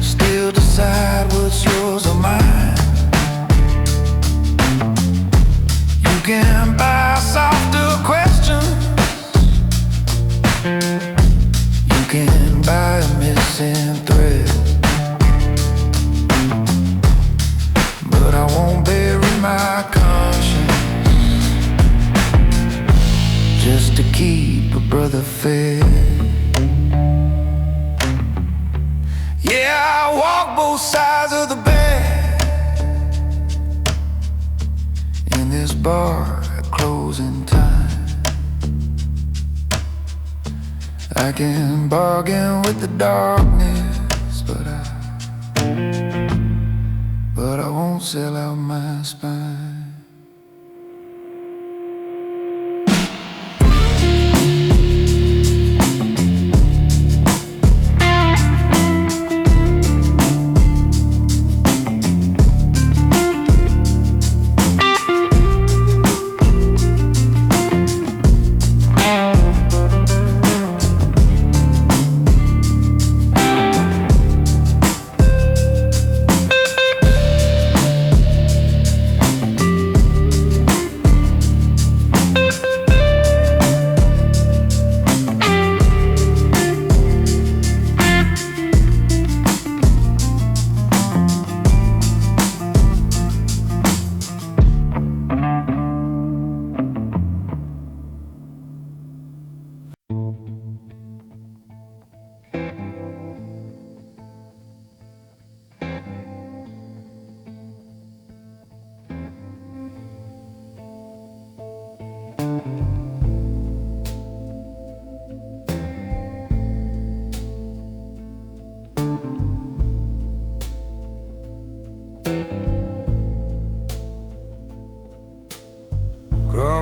A: still decide what's yours or mine. You can buy softer questions, you can buy a missing thread, but I won't bury my conscience just to keep a brother fed. Yeah, I walk both sides of the bed in this bar at closing time. I can bargain with the darkness, but I won't sell out my spine.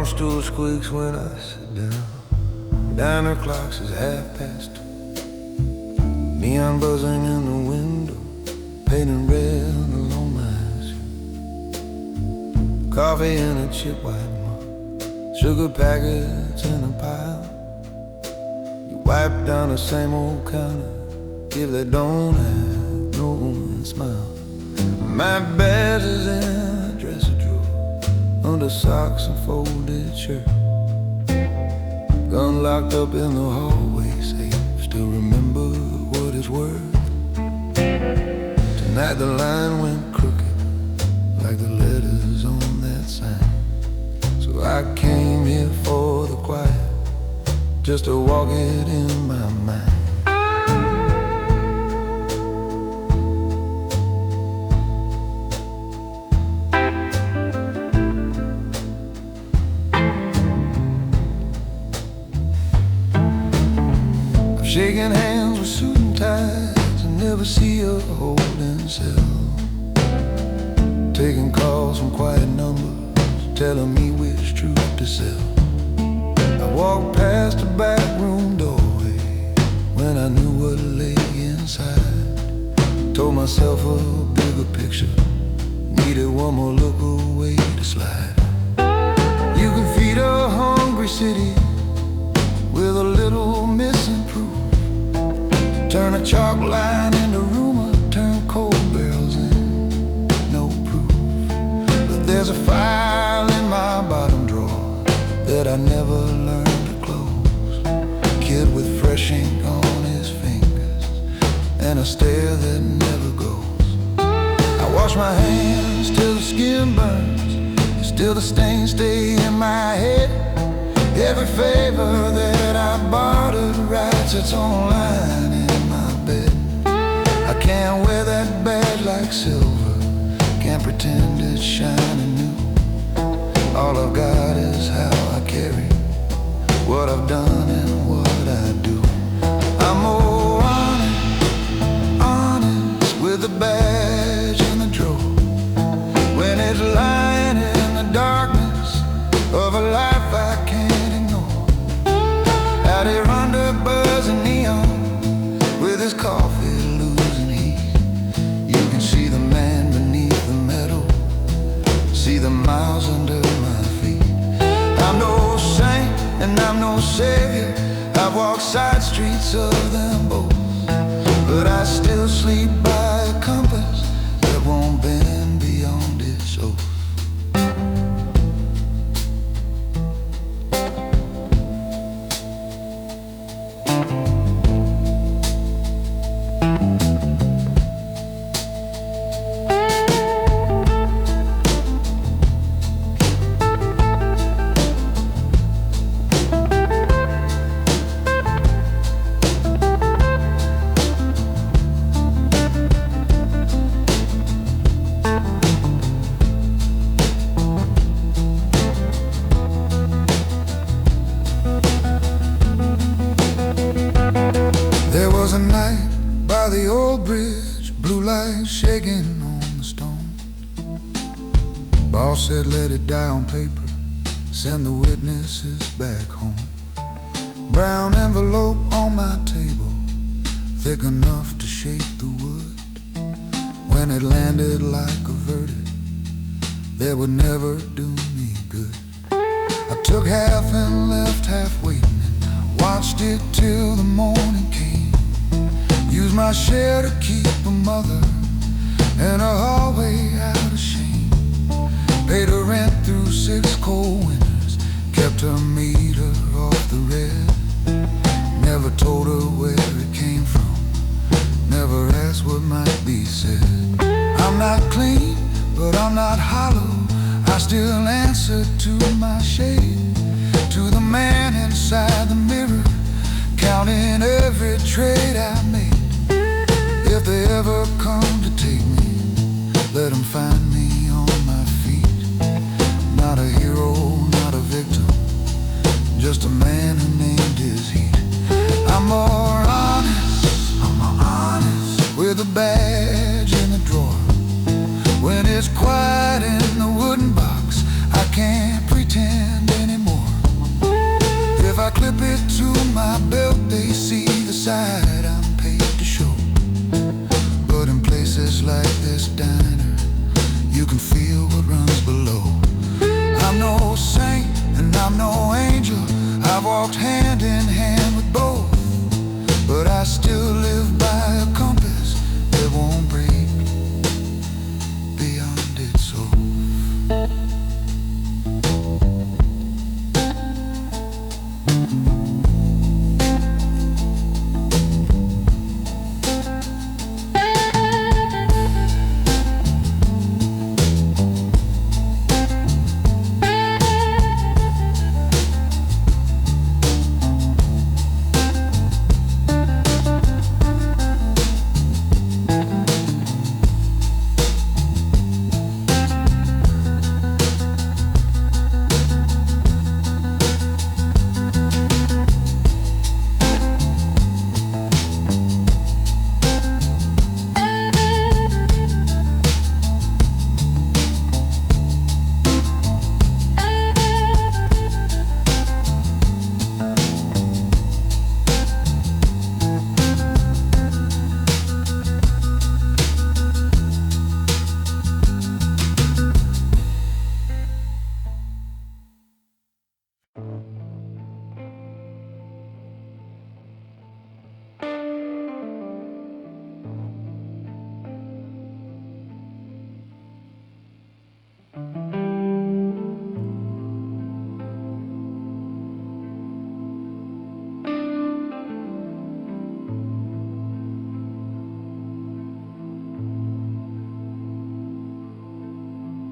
A: Barn stool squeaks when I sit down. Diner clock says 2:30. Neon buzzing in the window, painting red along my shoe. Coffee in a chip white mug, sugar packets in a pile. You wipe down the same old counter, give that donut no smile. My badge is in a dresser drawer, under socks and folded shirt. Gun locked up in the hallway safe, still remember what it's worth. Tonight the line went crooked, like the letters on that sign. So I came here for the quiet, just to walk it in my mind. Shaking hands with suit and ties, and never see a holding cell. Taking calls from quiet numbers, telling me which truth to sell. I walked past the back room doorway when I knew what lay inside. Told myself a bigger picture, needed one more look away to slide. You can feed a hungry city with a little missing proof. Turn a chalk line into rumor, turn cold barrels in, no proof. But there's a file in my bottom drawer that I never learned to close. Kid with fresh ink on his fingers and a stare that never goes. I wash my hands till the skin burns, still the stains stay in my head. Every favor that I bartered writes its own line in my bed. I can't wear that badge like silver, can't pretend it's shining new. All I've got is how I carry what I've done and what I do. I'm more honest with the badge in the drawer, when it's lying in the darkness of a life I can't. Out here under buzzing neon, with his coffee losing heat. You can see the man beneath the metal, see the miles under my feet. I'm no saint and I'm no savior, I've walked side streets of them both, but I still sleep by a compass that won't bend beyond its oath. There was a night by the old bridge, blue light shaking on the stone. Boss said let it die on paper, send the witnesses back home. Brown envelope on my table, thick enough to shake the wood. When it landed like a verdict, that would never do me good. I took half and left half waiting, watched it till the morning came. Used my share to keep a mother in a hallway out of shame. Paid her rent through 6 cold winters, kept her meter off the red. Never told her where it came from, never asked what might be said. I'm not clean, but I'm not hollow, I still answer to my shade. To the man inside the mirror, counting every trade I made. If they ever come to take me, let them find me on my feet. Not a hero, not a victim, just a man who named his heat. I'm more honest with a badge in the drawer. When it's quiet in the wooden box, I can't pretend anymore.
C: just like this diner, you can feel what runs below. I'm no saint and I'm no angel, I've walked hand in hand with both, but I still live by a compass that won't break beyond its soul.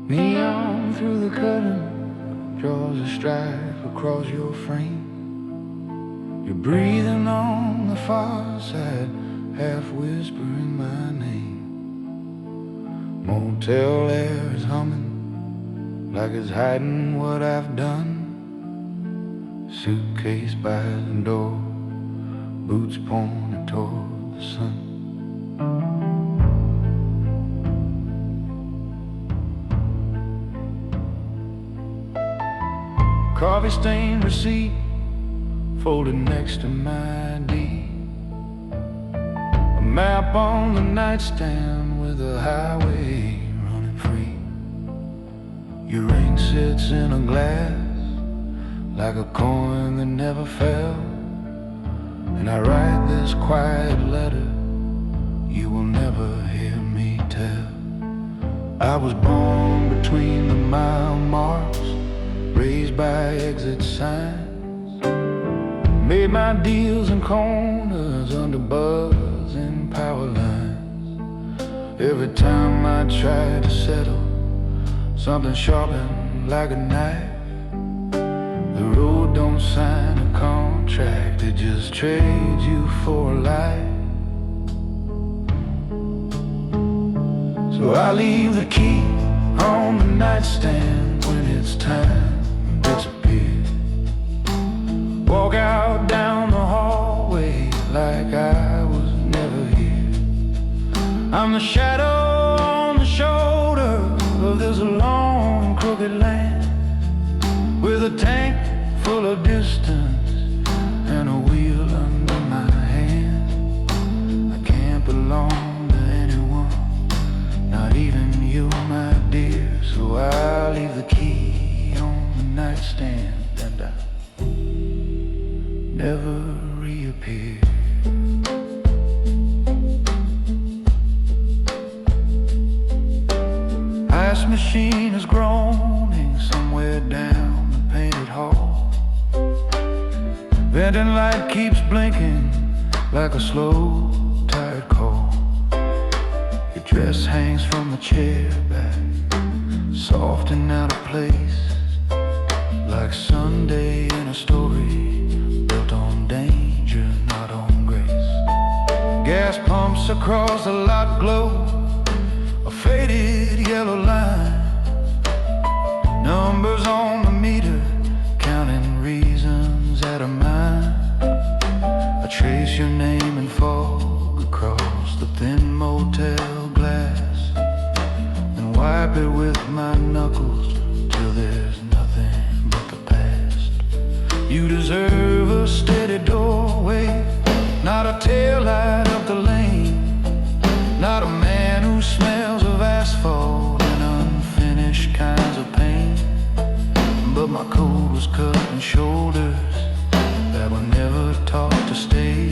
B: Neon through the curtain draws a stripe across your frame. You're breathing on the far side, half whispering my name. Motel air is humming like it's hiding what I've done. Suitcase by the door, boots pointed toward the sun. Coffee-stained receipt folded next to my ID. A map on the nightstand with a highway running free. Your ring sits in a glass like a coin that never fell. And I write this quiet letter you will never hear me tell. I was born between the mile marks, raised by exit signs, made my deals in corners under buzzing power lines. Every time I tried to settle, something sharpened like a knife. The road don't sign a contract, it just trades you for life. So I leave the key on the nightstand when it's time to disappear. Walk out down the hallway like I was never here. I'm the shadow on the shoulder of this long and crooked land, with a tank full of distance and a wheel under my hand. I can't belong to anyone, not even you, my dear. So I leave the key on the nightstand and I never reappear. Ice machine is groaning somewhere down the painted hall. Venting light keeps blinking like a slow, tired call. Your dress hangs from the chair back, soft and out of place, like Sunday in a story built on danger, not on grace. Gas pumps across the lot glow, a faded yellow line. Numbers on the meter, counting reasons out of mine. I trace your name in fog across the thin motel glass, and wipe it with my knuckles till there's nothing but the past. You deserve a steady doorway, not a taillight up the lane, not a man who cut and shoulders that were never taught to stay.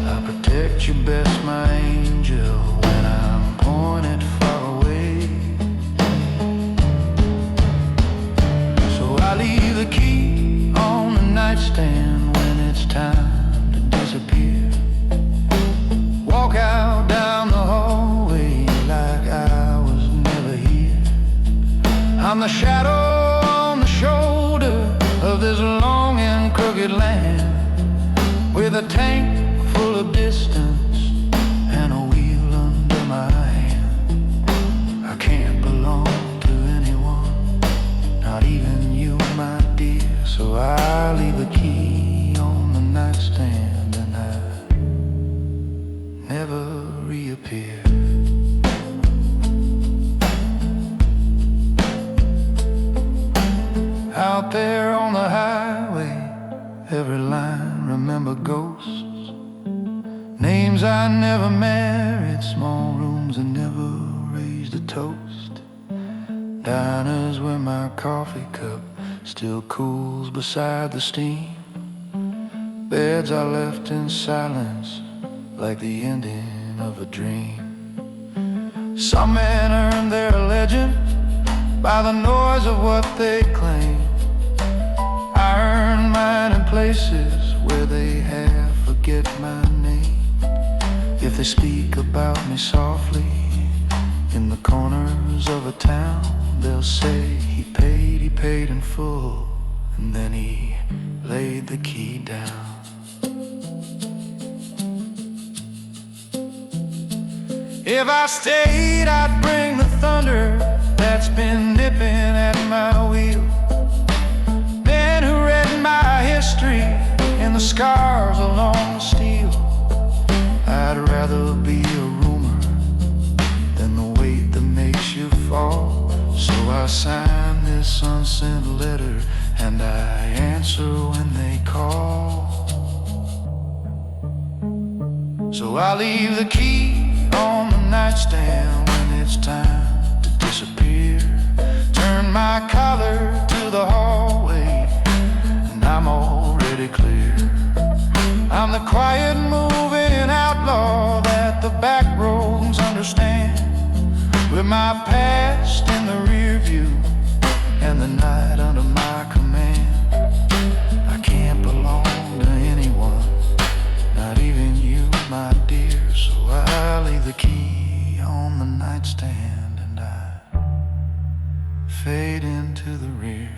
B: I protect you best, my angel, when I'm pointed far away. So I leave the key on the nightstand when it's time to disappear. Walk out down the hallway like I was never here. I'm the shadow on the shoulder of this long and crooked land, with a tank full of distance and a wheel under my hand. I can't belong to anyone, not even you, my dear. So I leave the key on the nightstand and I never reappear. Out there on the highway, every line remember ghosts, names I never married, small rooms that never raised a toast, diners where my coffee cup still cools beside the steam, beds I left in silence like the ending of a dream. Some men earn their legend by the noise of what they claim. I earn mine in places where they half forget my name. If they speak about me softly in the corners of a town, they'll say he paid in full, and then he laid the key down. If I stayed, I'd bring the thunder that's been nipping at my wheel. Men who read my history in the scars along the steel. I'd rather be a rumor than the weight that makes you fall. So I sign this unsent letter and I answer when they call. So I leave the key on the nightstand when it's time to disappear. Turn my collar to the hallway and I'm already clear. I'm the quiet moving outlaw that the back roads understand, with my past in the rear view and the night under my command. I can't belong to anyone, not even you, my dear. So I leave the key on the nightstand and I fade into the rear.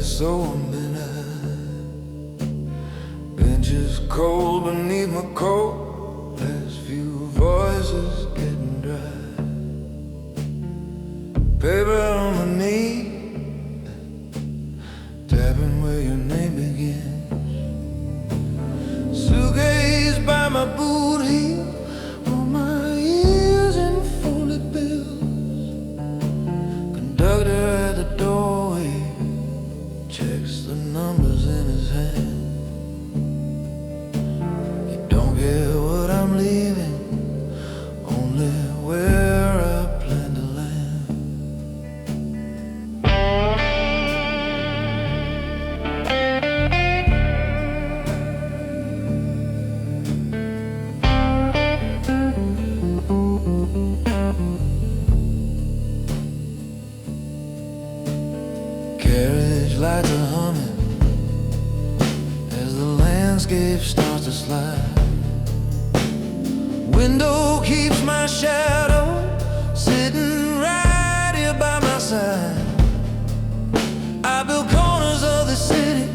B: So midnight, benches cold beneath my coat, last few voices getting dry, paper on my knee, tapping where your name begins, suitcase by
A: by my boot heel, on my ears and folded bills. Conductor at the doorway checks the numbers in his hand. He don't care what I'm leaving, only where I plan to land. Carriage lights are humming as the landscape starts to slide. Window keeps my shadow sitting right here by my side. I build corners of the city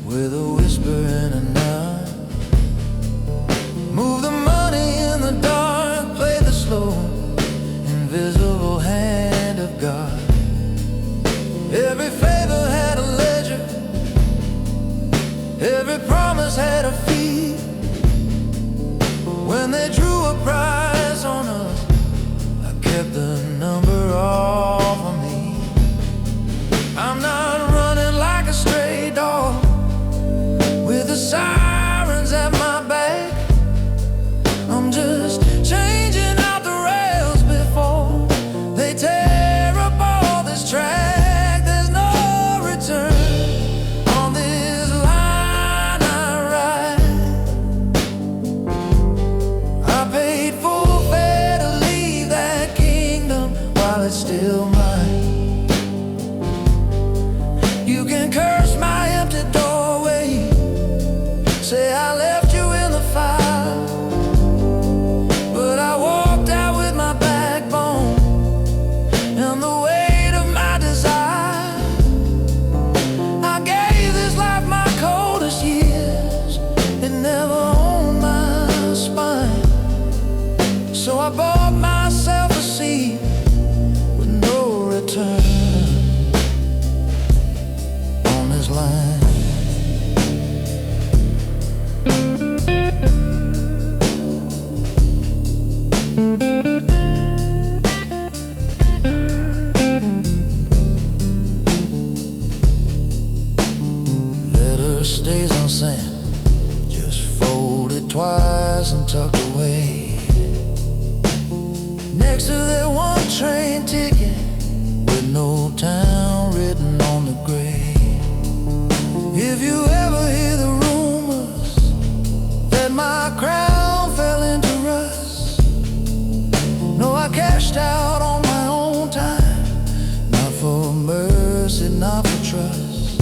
A: with a whisper and a nod. Move the money in the dark, play the slow, invisible hand of God. Every favor had a ledger, every promise had a fee. When they drew a price on us, I kept the number off of me. I'm not running like a stray dog with the sirens at my back. I'm just changing out the rails before they tear up all this track. There's no return on this line I ride. I paid full fare to leave that kingdom while it's still mine. You can curse my empty doorway, say I left you in the fire, but I walked out with my backbone and the weight of my desire. I gave this life my coldest years, it never owned my spine. So I bought myself a seat with no return on this line. Letter stays unsent, just folded twice and tucked away next to that one train ticket with no town written on the grave. If you ever hear the rumors that my crown fell into rust, no, I cashed out on my own time, not for mercy, not for trust.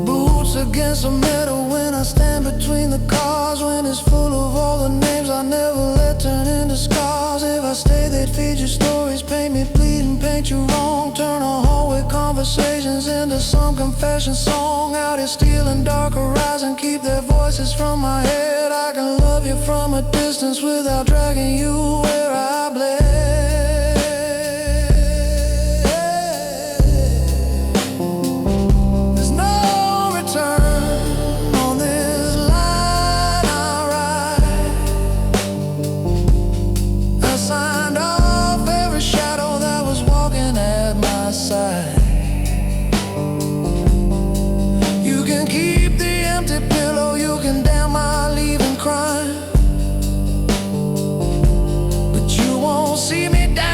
A: Boots against the metal when I stand between the cars, when it's full of all the names I never let turn into scars. If I stay, they'd feed you stories, paint me bleed and paint you wrong, turn a hallway conversations into some confession song. Out here stealing dark horizon, keep their voices from my head. I can love you from a distance without dragging you where I bled. There's no return on this line I ride. I signed off every shadow that was walking at my side. You can keep the empty pillow, you can damn my leaving crying, but you won't see me die.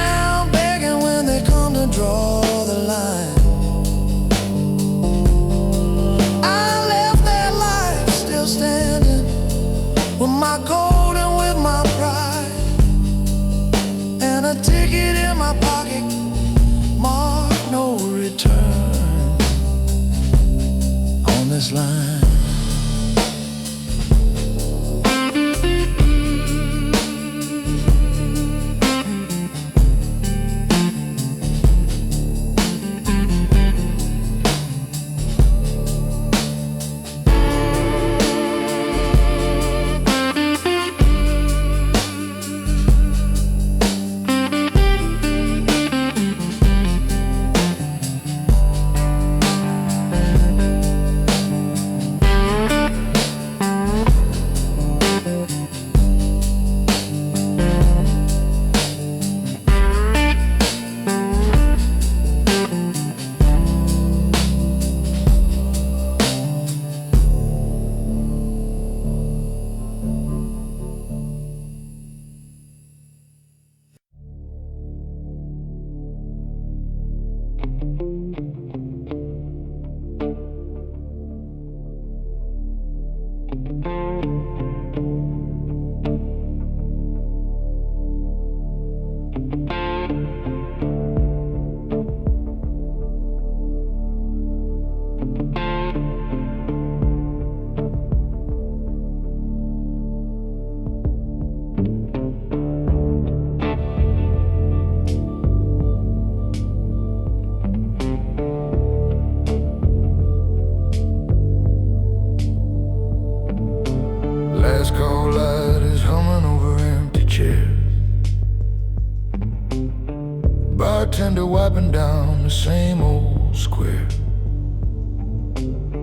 C: bartender wiping down the same old square.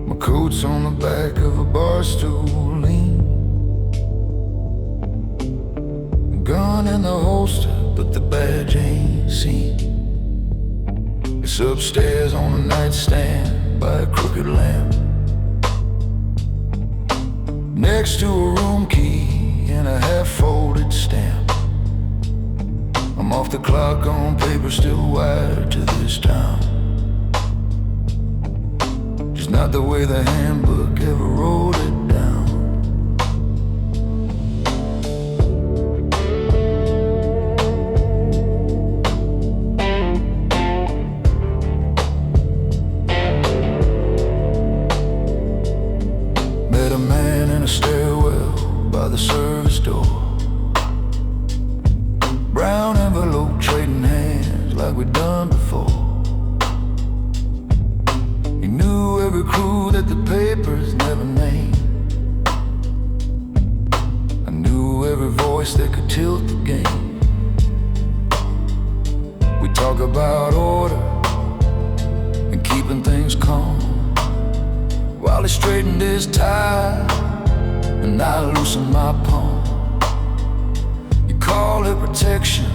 C: My coat's on the back of a bar stool, lean, gun in the holster, but the badge ain't seen. It's upstairs on a nightstand by a crooked lamp, next to a room key and a half-folded stamp. I'm off the clock on paper, still wired to this town. Just not the way the handbook ever wrote it down. Met a man in a stairwell by the service door, brown envelope trading hands like we'd done before. He knew every crew that the papers never named. I knew every voice that could tilt the game. We talk about order and keeping things calm, while he straightened his tie and I loosened my palm. Call it protection,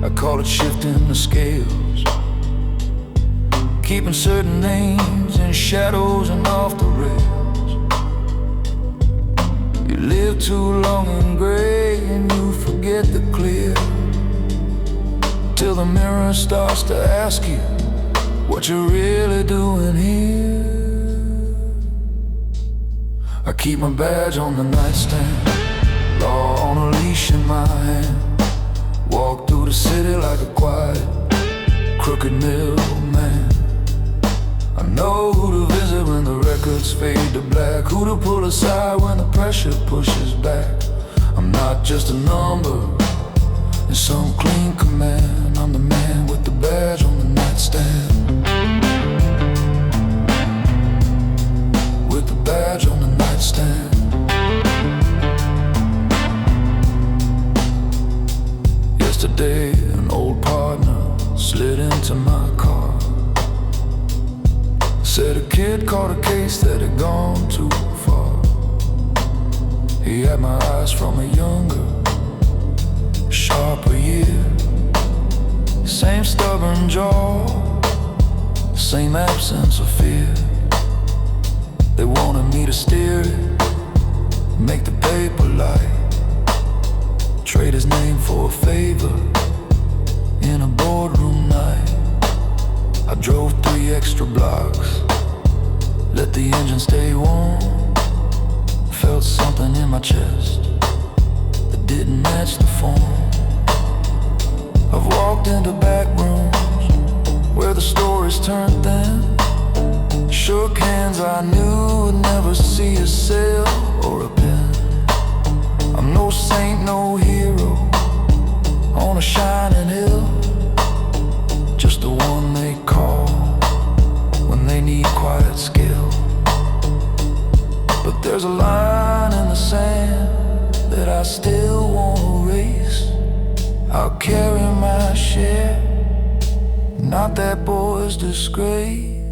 C: I call it shifting the scales, keeping certain names in shadows and off the rails. You live too long in gray and you forget the clear, till the mirror starts to ask you what you're really doing here. I keep my badge on the nightstand, law on a leash in my hand. Walk through the city like a quiet, crooked middleman. I know who to visit when the records fade to black, who to pull aside when the pressure pushes back. I'm not just a number in some clean command. I'm the man with the badge on the nightstand, with the badge on the nightstand. Yesterday, an old partner slid into my car, said a kid caught a case that had gone too far. He had my eyes from a younger, sharper year. Same stubborn jaw, same absence of fear. They wanted me to steer it, make the paper light, trade his name for a favor in a boardroom night. I drove 3 extra blocks, let the engine stay warm. Felt something in my chest that didn't match the form. I've walked into back rooms where the stories turned thin, shook hands I knew would never see a sale or a pen. I'm no saint, no hero on a shining hill, just the one they call when they need quiet skill. But there's a line in the sand that I still won't erase. I'll carry my share, not that boy's disgrace.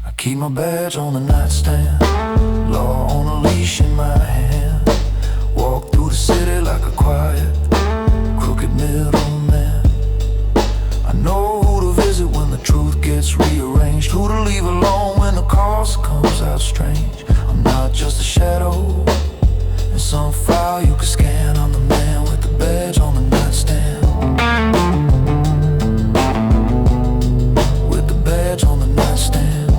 C: I keep my badge on the nightstand, law on a leash in my hand. Walk through the city like a quiet, crooked middleman. I know who to visit when the truth gets rearranged, who to leave alone when the cost comes out strange. I'm not just a shadow in some file you can scan. I'm the man with the badge on the nightstand, with the badge on the nightstand.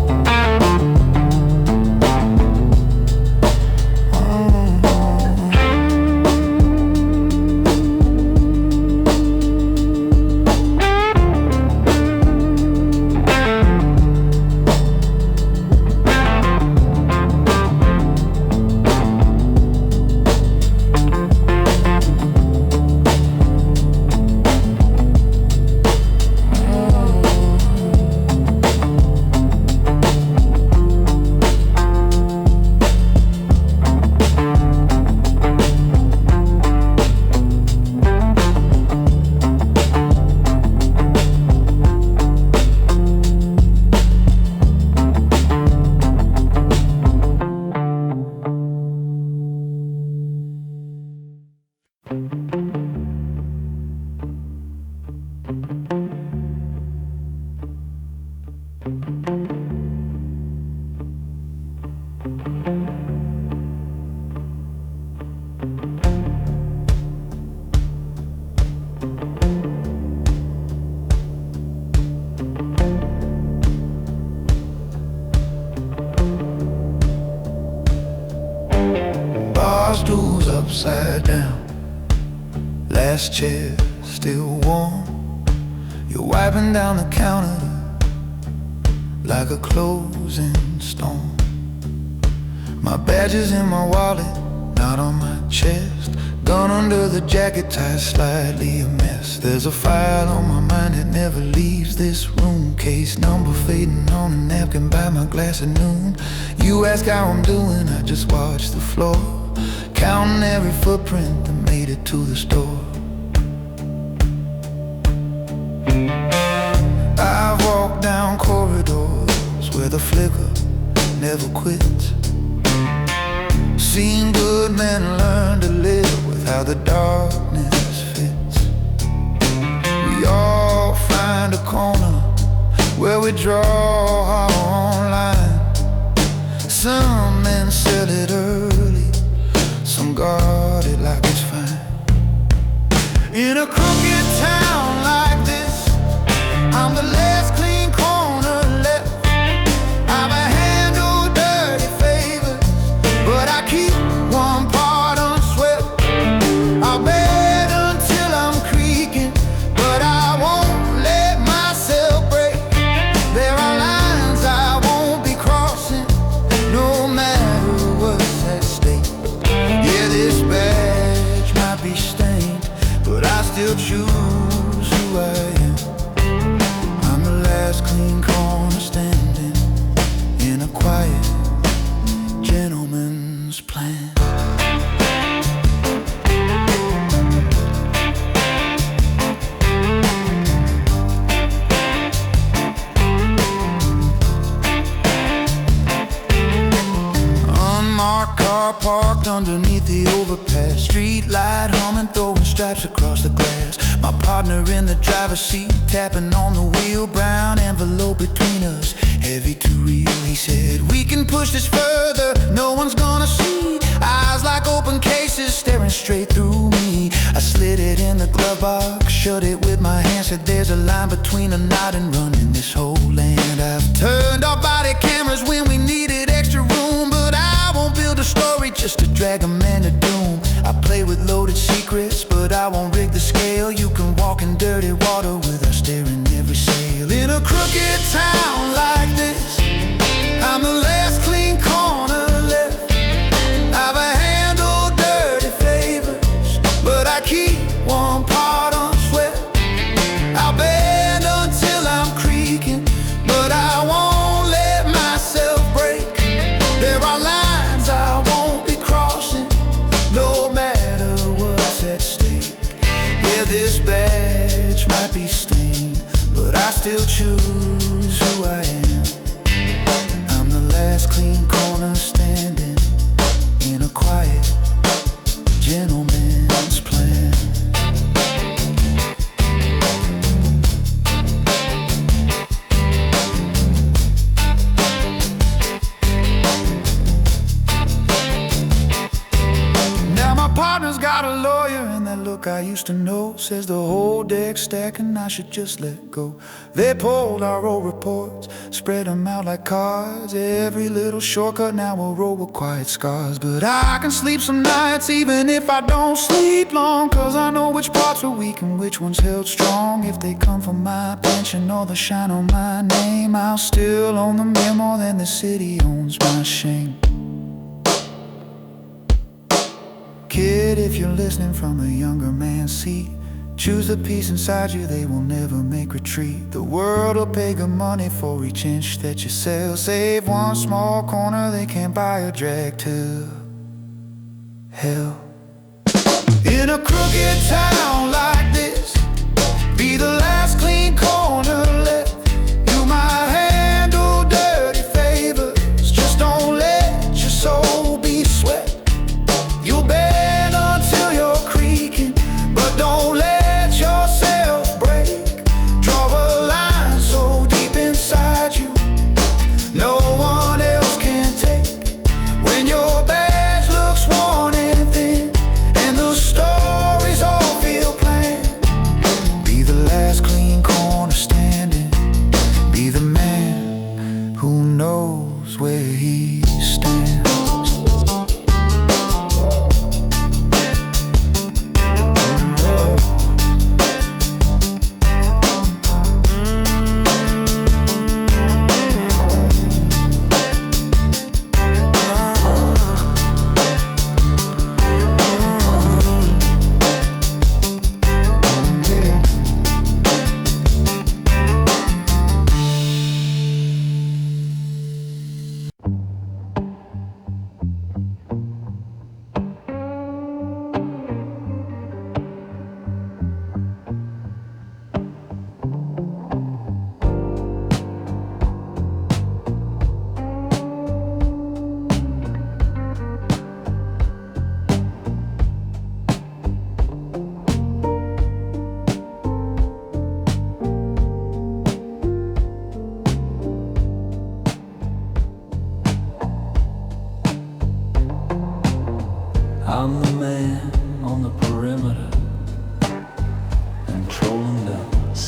C: last chair still warm. You're wiping down the counter like a closing storm. My badge is in my wallet, not on my chest. Gun under the jacket, tied slightly a mess. There's a file on my mind that never leaves this room. Case number fading on a napkin by my glass at noon. You ask how I'm doing, I just watch the floor, counting every footprint that made it to the store. I've walked down corridors where the flicker never quits. Seen good men learn to live with how the darkness fits. We all find a corner where we draw our own line. Some men sell it early, some guard it like it's fine. In a crooked town like this, I'm the last clean corner left. I'm a handle dirty favors, but I keep one part unswept. I'll bet until I'm creaking, but I won't let myself break. There are lines I won't be crossing, no matter what's at stake. Yeah, this badge might be stained, but I still choose who I am. I'm the last clean corner standing in a quiet gentleman's plan. Unmarked car parked underneath the overpass, street light humming, throwing stripes across the glass. My partner in the driver's seat, tapping on the wheel, brown envelope between us, heavy to real. He said, we can push this further, no one's gonna see. Eyes like open cases, staring straight through me. I slid it in the glove box, shut it with my hand, said there's a line between a knot and running this whole land. I've turned off body cameras when we needed extra room, but I won't build a story just to drag a man to doom. I play with loaded secrets, but I won't rig the scale. You can walk in dirty water without staring every sail. In a crooked town like this, I'm the last clean corner left. I've a handle dirty favors, but I keep one part unswept. I'll bend until I'm creaking, but I won't let myself break. There are lines I won't be crossing, no matter what's at stake. Yeah, this badge might be stained, but I still choose who I am. I'm the last clean corner standing in a quiet gentleman's plan. Now my partner's got a lawyer, and that look I used to know says the whole deck's stacking, I should just let go. They pulled our old reports, spread them out like cards. Every little shortcut now will roll with quiet scars. But I can sleep some nights even if I don't sleep long, cause I know which parts are weak and which ones held strong. If they come from my pension or the shine on my name, I'll still own them here more than the city owns my shame. Kid, if you're listening from a younger man's seat, choose the peace inside you, they will never make retreat. The world will pay good money for each inch that you sell. Save one small corner, they can't buy a drag to hell. In a crooked town like this, be the last clean corner left. You might handle dirty favors, just don't let your soul be swept. You'll bend until you're creaking, but don't let yourself break. Draw a line so deep inside you, no one else can take. When your badge looks worn and thin, and the stories all feel planned,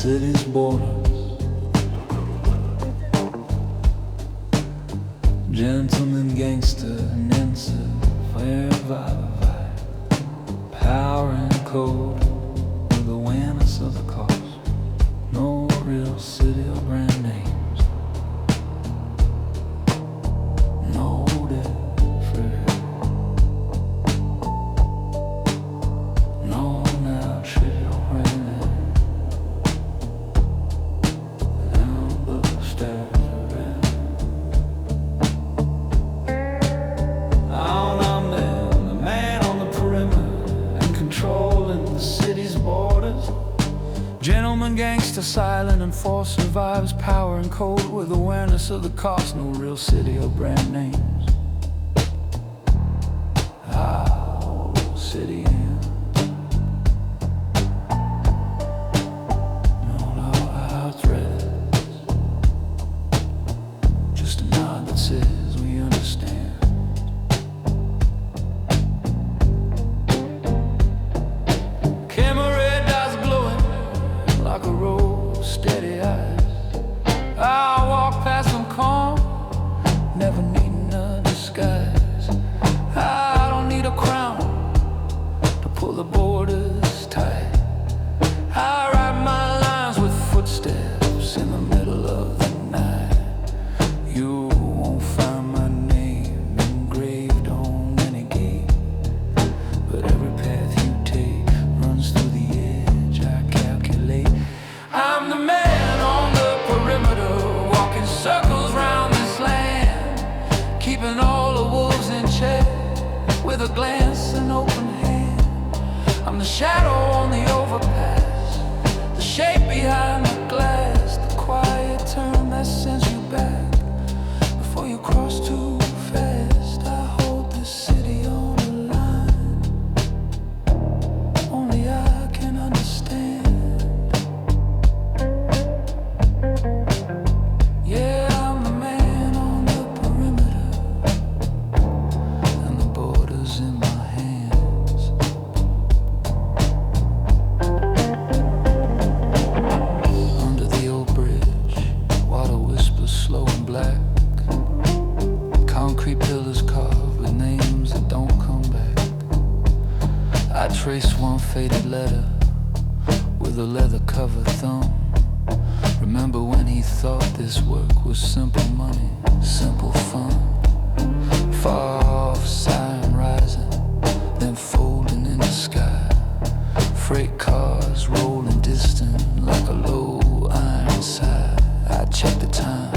B: city's borders. Gentleman, gangster, Nancy, wherever power and code, with awareness of the cost. No real city or brand names. No different. No now trivial brand. Down the stairs. Gentleman, gangster, silent and force survives power and code with awareness of the cost. No real city or brand names. City in. No threats. Just a nod that says we understand. Like a row of steady eyes, I walk past them calm, never needing a disguise. I don't need a crown to pull the borders tight. I write my lines with footsteps in the middle of the night. You won't find my name engraved on any gate, but every path you take runs through the edge I calculate. I'm the man on the perimeter, walking circles round this land, keeping all the wolves in check with a glance and open hand. I'm the shadow on the overpass, the shape behind the glass, the quiet turn that sends you back before you cross too fast. I hold this city on the line, only I can understand. Yeah, I'm the man on the perimeter, and the border's in my hands. Under the old bridge, water whispers slow and black. Concrete pillars carved with names that don't come back. I trace one faded letter with a leather-covered thumb. Remember when he thought this work was simple money, simple fun. Far off, siren rising, then folding in the sky. Freight cars rolling distant like a low iron sigh. I check the time,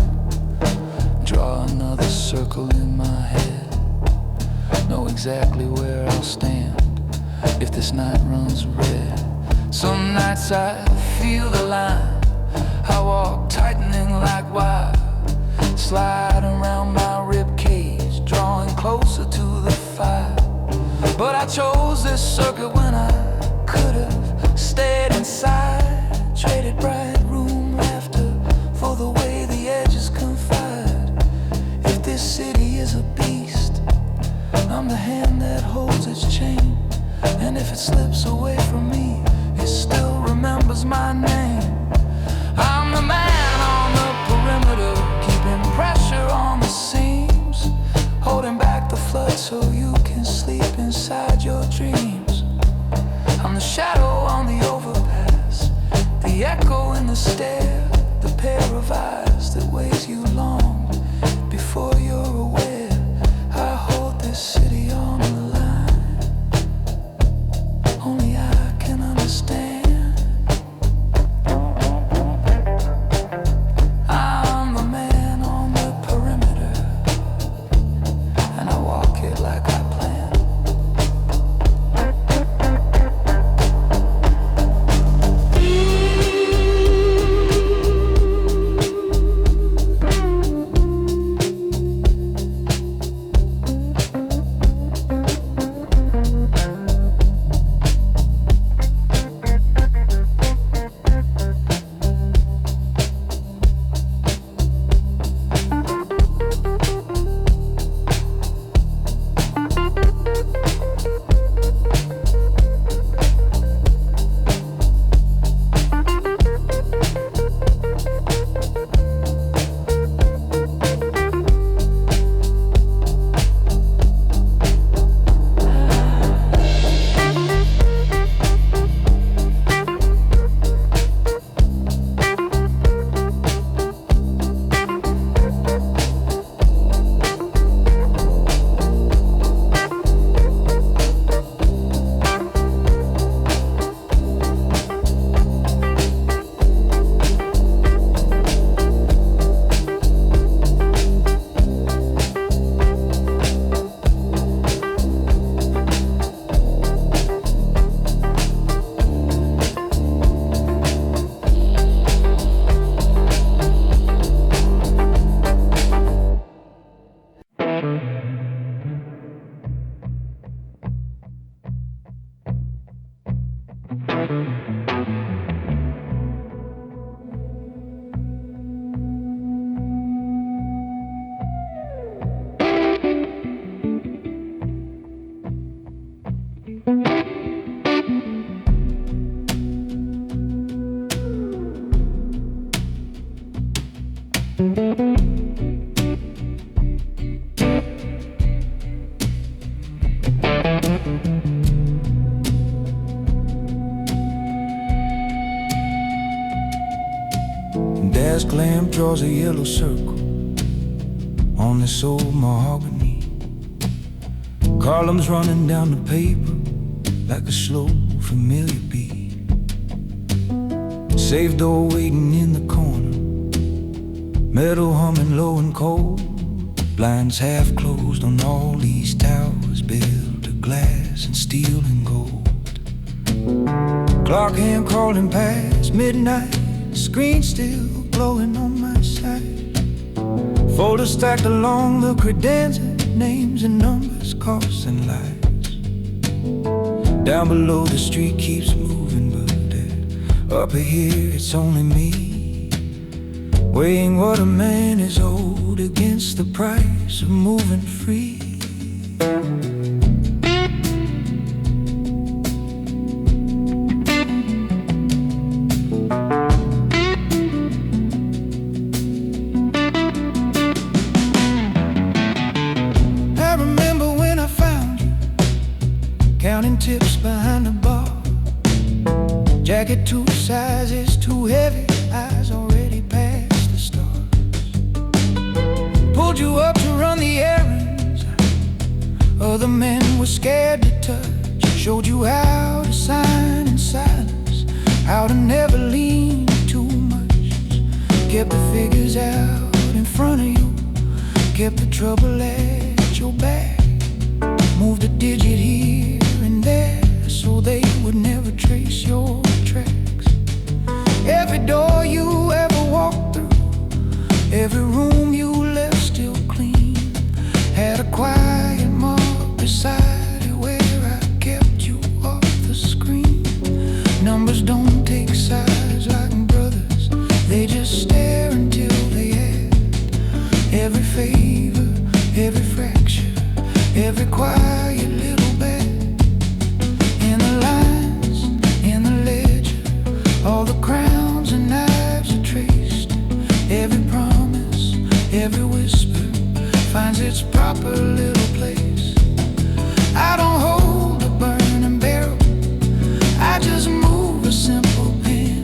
B: draw another circle in my head. Know exactly where I'll stand if this night runs red. Some nights I feel the line, I walk tightening like wire, slide around my rib cage, drawing closer to the fire. But I chose this circuit when I could have stayed inside, traded bright room laughter for the way the edges confide. If this city is a beast, I'm the hand that holds its chain, and if it slips away from me, it still remembers my name. I'm the man on the perimeter, keeping pressure on the seams, holding back the flood so you can sleep inside your dreams. I'm the shadow on the overpass, the echo in the stare, the pair of eyes that weighs you long before you're aware. I hold this city on the line, only I can understand. desk lamp draws a yellow circle on this old mahogany. Columns running down the paper like a slow, familiar beat. Safe door waiting in the corner, metal humming low and cold. Blinds half closed on all these towers built of glass and steel and gold. Clock hand crawling past midnight, screen still glowing on my side. Folders stacked along the credenza, names and numbers, costs and lights. Down below the street keeps moving, but up here it's only me, weighing what a man is owed against the price of moving free. I remember when I found you, counting tips behind the bar. Jacket 2 sizes too heavy, eyes already past the stars. Pulled you up to run the errands other men were scared to touch. Showed you how to sign in silence, how to never lean too much. Kept the figures out in front of you, kept the trouble at your back. Moved a digit here and there so they would never trace your tracks. Every door you ever walked through, every room you left still clean, had a quiet mark beside it where I kept you off the screen. Numbers don't take sides like brothers, they just stare until they had every favor, every fracture, every quiet little bet. In the lines, in the ledger, all the crowns and knives are traced. Every promise, every whisper finds its proper little place. I don't hold a burning barrel, I just move a simple pen.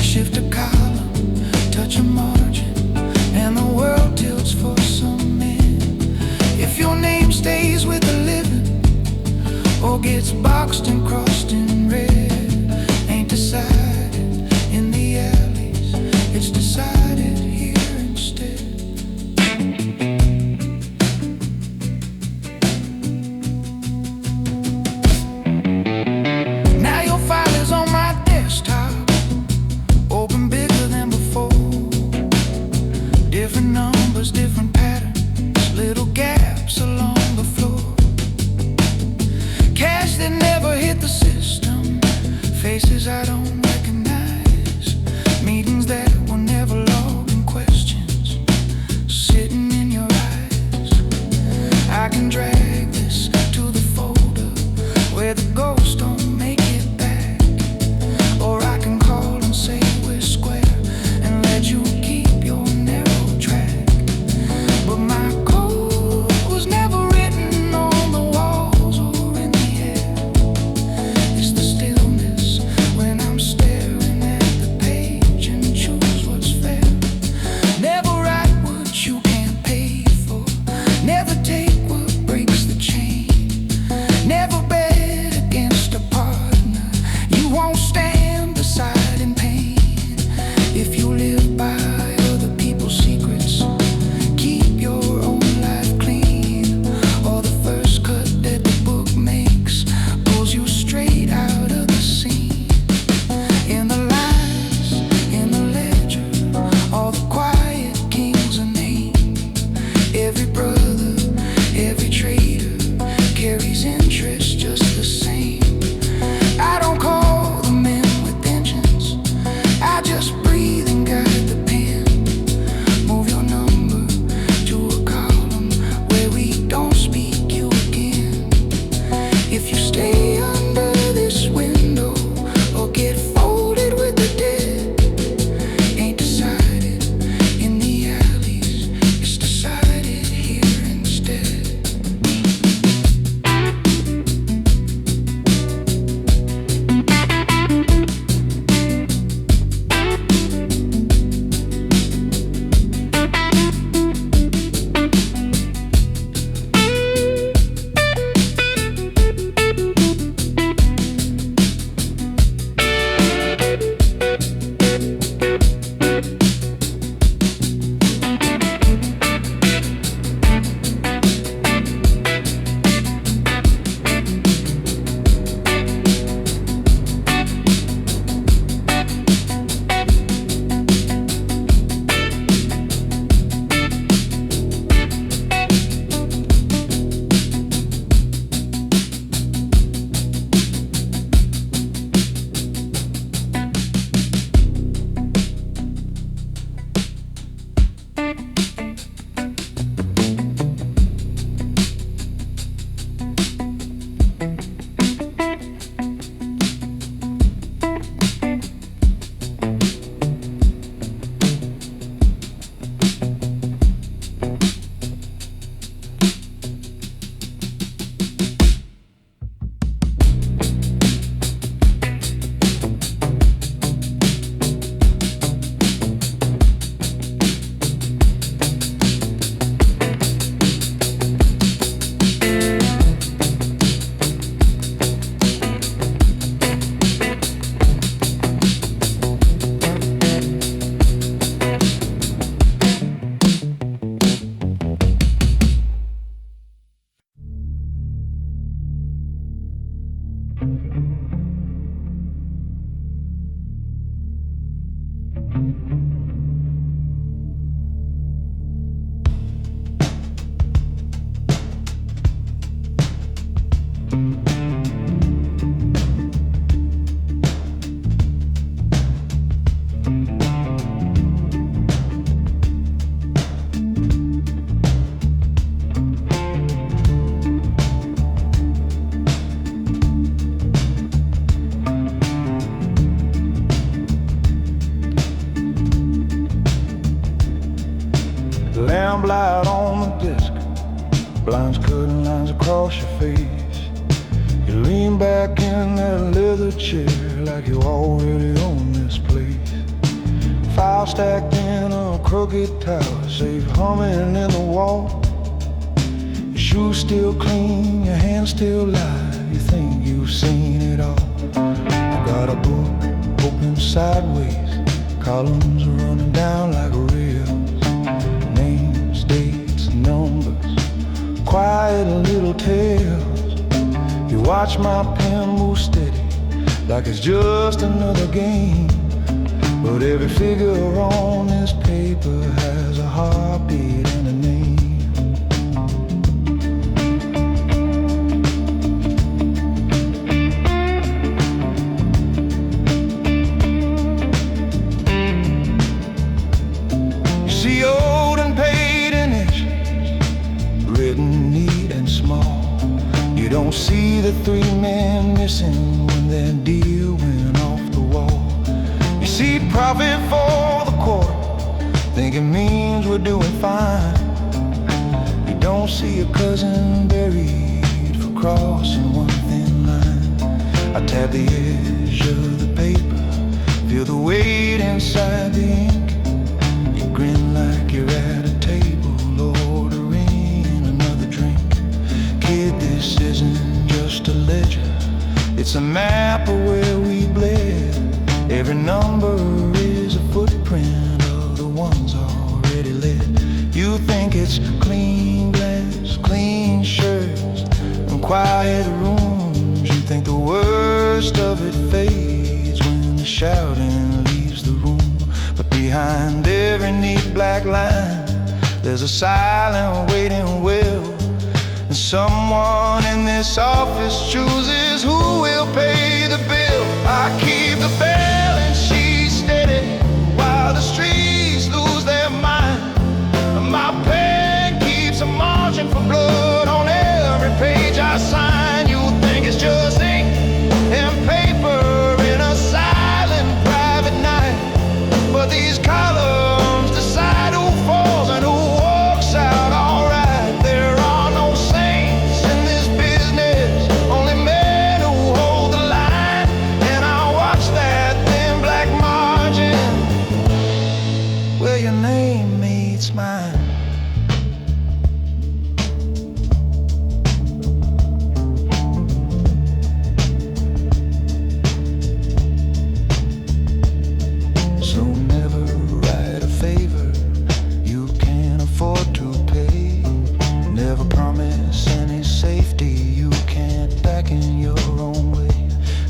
B: Shift a column, touch a margin, and the world tilts for some men. If your name stays with the living or gets boxed and crossed in red, ain't decided in the alleys, it's decided here instead. Lamp light on the desk, blinds cutting lines across your face. You lean back in that leather chair like you already own this place. File stacked in a crooked tower, safe humming in the wall. Your shoes still clean, your hands still live, you think you've seen it all. You got a book open sideways, columns are running down like rails. Names, dates, numbers, quiet little tales. You watch my pen move steady, like it's just another game. But every figure on this paper has a heartbeat and a name. You see old and paid initials, written neat and small. You don't see the 3 men missing when their deal went off the wall. You see profit for the quarter, think it means we're doing fine. You don't see a cousin buried for crossing one thin line. I tap the edge of the paper, feel the weight inside the ink. You grin like you're at a table, ordering another drink. Kid, this isn't just a ledger, it's a map of where we bled. Every number is a footprint of the ones already led. You think it's clean glass, clean shirts, and quiet rooms. You think the worst of it fades when the shouting leaves the room. But behind every neat black line, there's a silent waiting will. And someone in this office chooses who will pay the bill. I keep the balance sheet steady while the streets lose their mind. My pen keeps a margin for blood on every page I sign. You think it's just ink and paper in a silent private night, but these columns decide who falls and who walks out alright. There are no saints in this business, only men who hold the line. And I watch that thin black margin where your name meets mine. So never write a favor you can't afford to pay. Never promise any safety you can't back in your own way.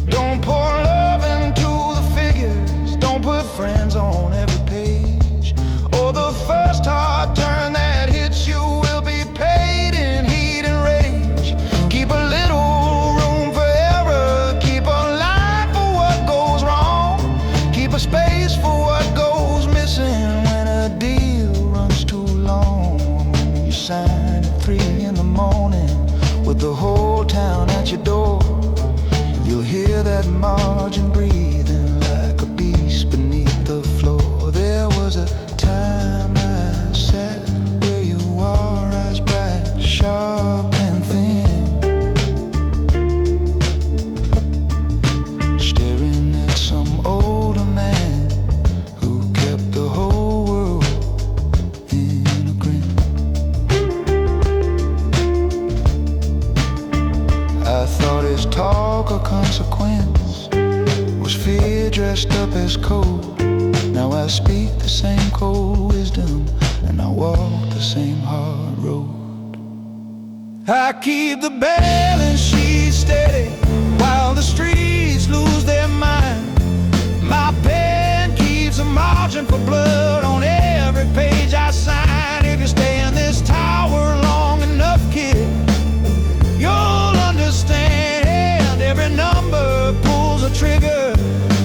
B: Don't pour love into the figures, don't put friends on every page, or the first hard turn that hits you will be paid in heat and rage. Keep a little room for error, keep a line for what goes wrong, keep a space for what goes missing when a deal runs too long. You sign at 3 in the morning with the whole town at your door. You'll hear that margin breathing like a beast beneath the floor. There was a time I sat where you are, eyes bright, sharp and thin, staring at some older man who kept the whole world in a grin. I thought his talk of consequence was fear dressed up as code. Now I speak the same cold wisdom, and I walk the same hard road. I keep the balance sheet steady while the streets lose their mind. My pen keeps a margin searching for blood on every page I sign. If you stay in this tower long enough, kid, you'll understand. Every number pulls a trigger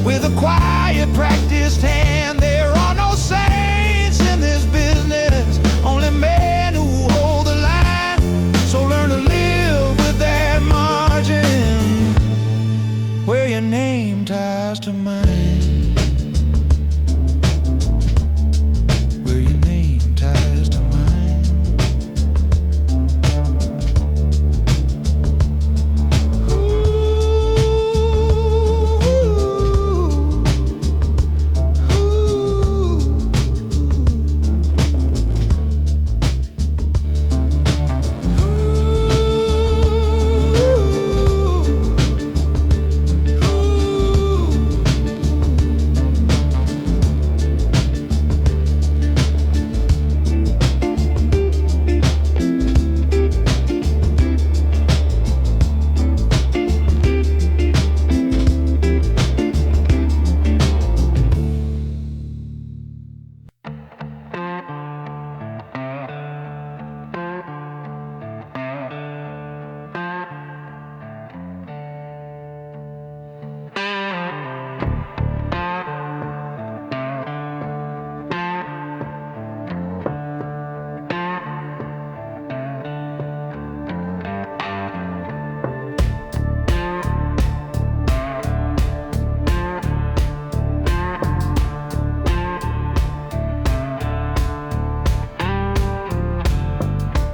B: with a quiet, practiced hand. There are no saints in this business, only men who hold the line. So learn to live with that margin where your name ties to mine. Where your name ties to mine.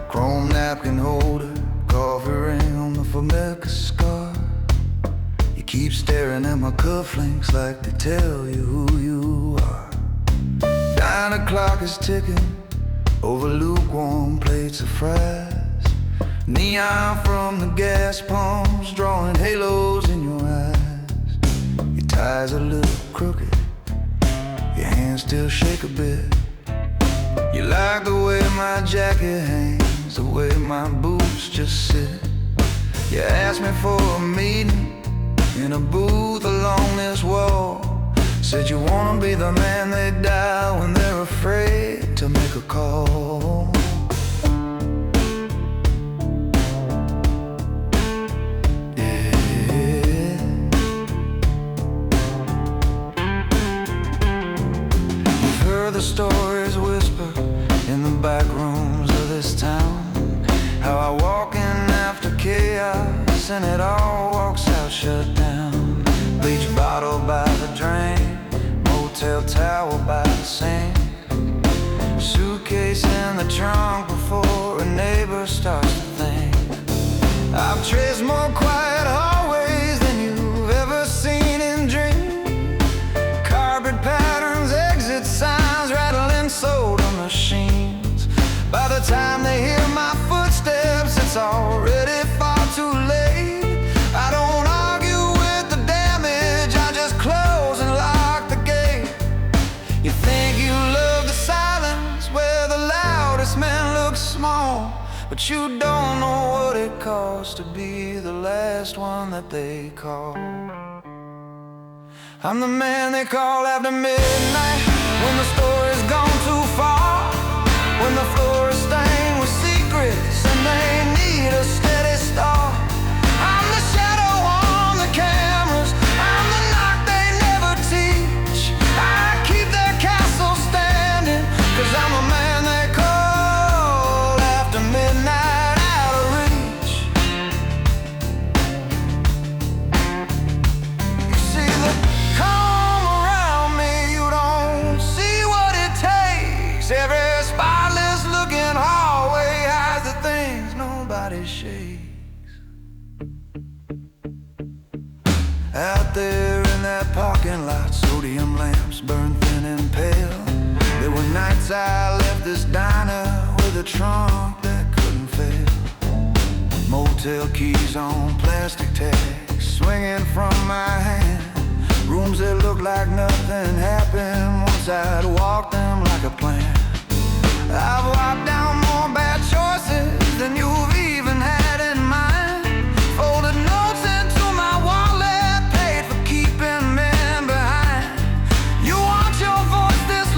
C: Chrome napkin holder, coffee ring on the Famecca scar. You keep staring at my cufflinks like they tell you who you are. 9 o'clock is ticking over lukewarm plates of fries. Neon from the gas pumps drawing halos in your eyes. Your tie's a little crooked, your hands still shake a bit. You like the way my jacket hangs, the way my boots just sit. You asked me for a meeting in a booth along this wall. Said you wanna be the man they dial when they're afraid to make a call. Yeah. You've heard the stories whisper in the back rooms of this town, how I walk in after chaos and it all walks out shut down. Bleach bottle by the drain, motel towel by the sink, suitcase in the trunk before a neighbor starts to think. I've traced more quiet hallways than you've ever seen in dreams. Carpet patterns, exit signs, rattling soda machines. By the time they hear my footsteps, it's already far too late. I don't argue with the damage, I just close and lock the gate. You think you love the silence where the loudest man looks small, but you don't know what it costs to be the last one that they call. I'm the man they call after midnight, when the story's gone too far, when the floor is stained with secrets and they need a steady start. I'm the shadow on the cameras, I'm the knock they never teach. I keep their castle standing, 'cause I'm a man they call after midnight, out of reach. You see the calm around me, you don't see what it takes. Every spotless looking hallway hides the things nobody shakes. Out there in that parking lot, sodium lamps burn thin and pale. There were nights I left this diner with a trunk that couldn't fail. Motel keys on plastic tags swinging from my hand. Rooms that look like nothing happened once I'd walked them like a plan. I've walked down more bad choices than you've even had in mind. Folded notes into my wallet, paid for keeping men behind. You want your voice this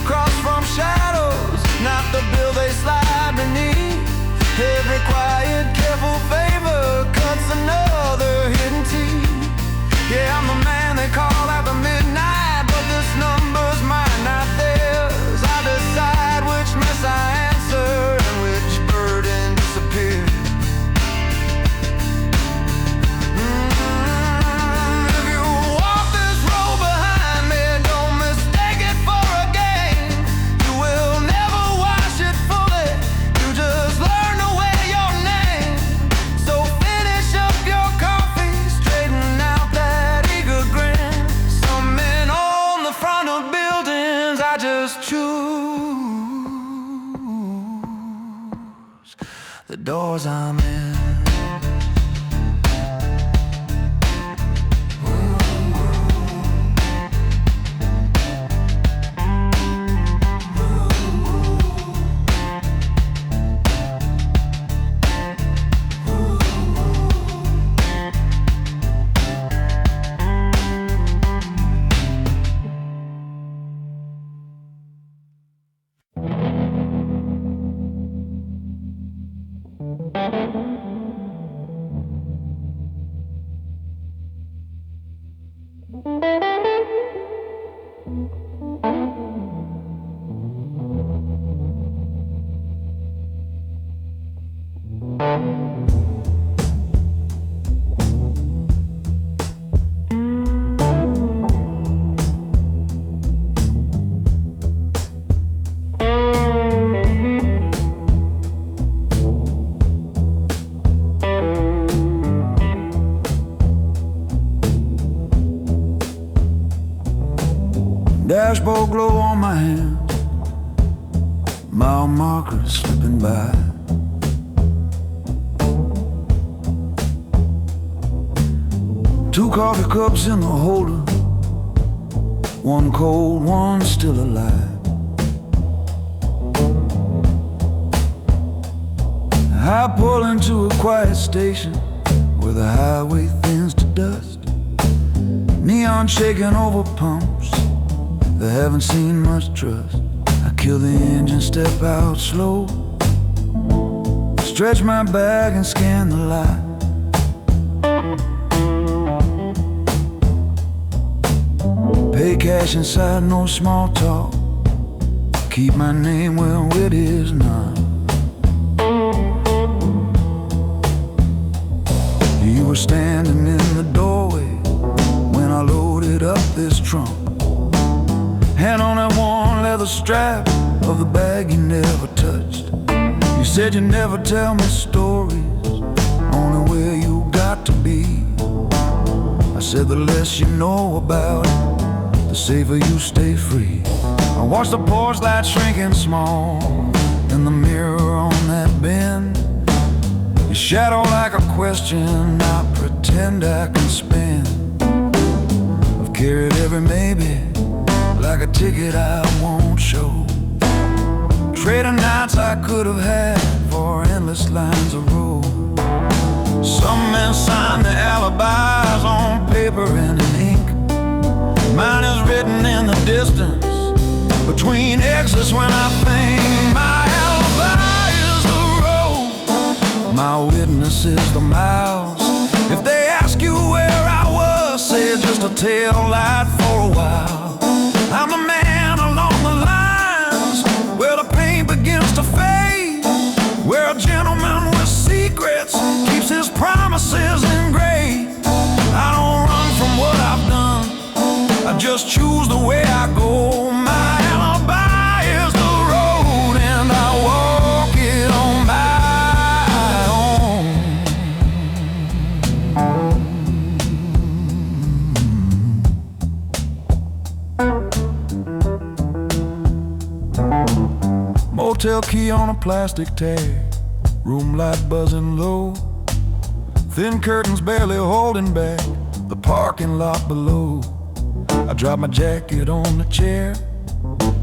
B: across from shadows, not the bill they slide beneath. Every quiet, careful favor cuts another hidden teeth. Yeah, I'm the man they call at the midnight, but this number's mine, not theirs. I decide which mess I answer and which burden disappears. If you walk this road behind me, don't mistake it for a game. You will never wash it fully, you just learn to wear your name. So finish up your coffee, straighten out that eager grin. Some men on the front of buildings, I just choose the doors I'm in.
C: Dashboard glow on my hands, mile markers slipping by. Two coffee cups in the holder, one cold, one still alive. I pull into a quiet station where the highway thins to dust. Neon shaking over pumps that haven't seen much trust. I kill the engine, step out slow, stretch my bag and scan the light. Pay cash inside, no small talk, keep my name where it is not. You were standing in the doorway when I loaded up this trunk. Hand on that worn leather strap of the bag you never touched. You said you'd never tell me stories, only where you got to be. I said the less you know about it, the safer you stay free. I watched the porch light shrinking small in the mirror on that bend. Your shadow like a question I pretend I can spin. I've carried every maybe like a ticket I won't show. Trading nights I could have had for endless lines of road. Some men sign their alibis on paper and in ink. Mine is written in the distance between exits when I think my alibi is the road, my witness is the miles. If they ask you where I was, say it's just a tail light for a while. I'm the man along the lines where the pain begins to fade, where a gentleman with secrets keeps his promises engraved. I don't run from what I've done, I just choose the way I go. My alibi is the road and I walk it on my own. Motel key on a plastic tag, room light buzzing low, thin curtains barely holding back the parking lot below. I drop my jacket on the chair,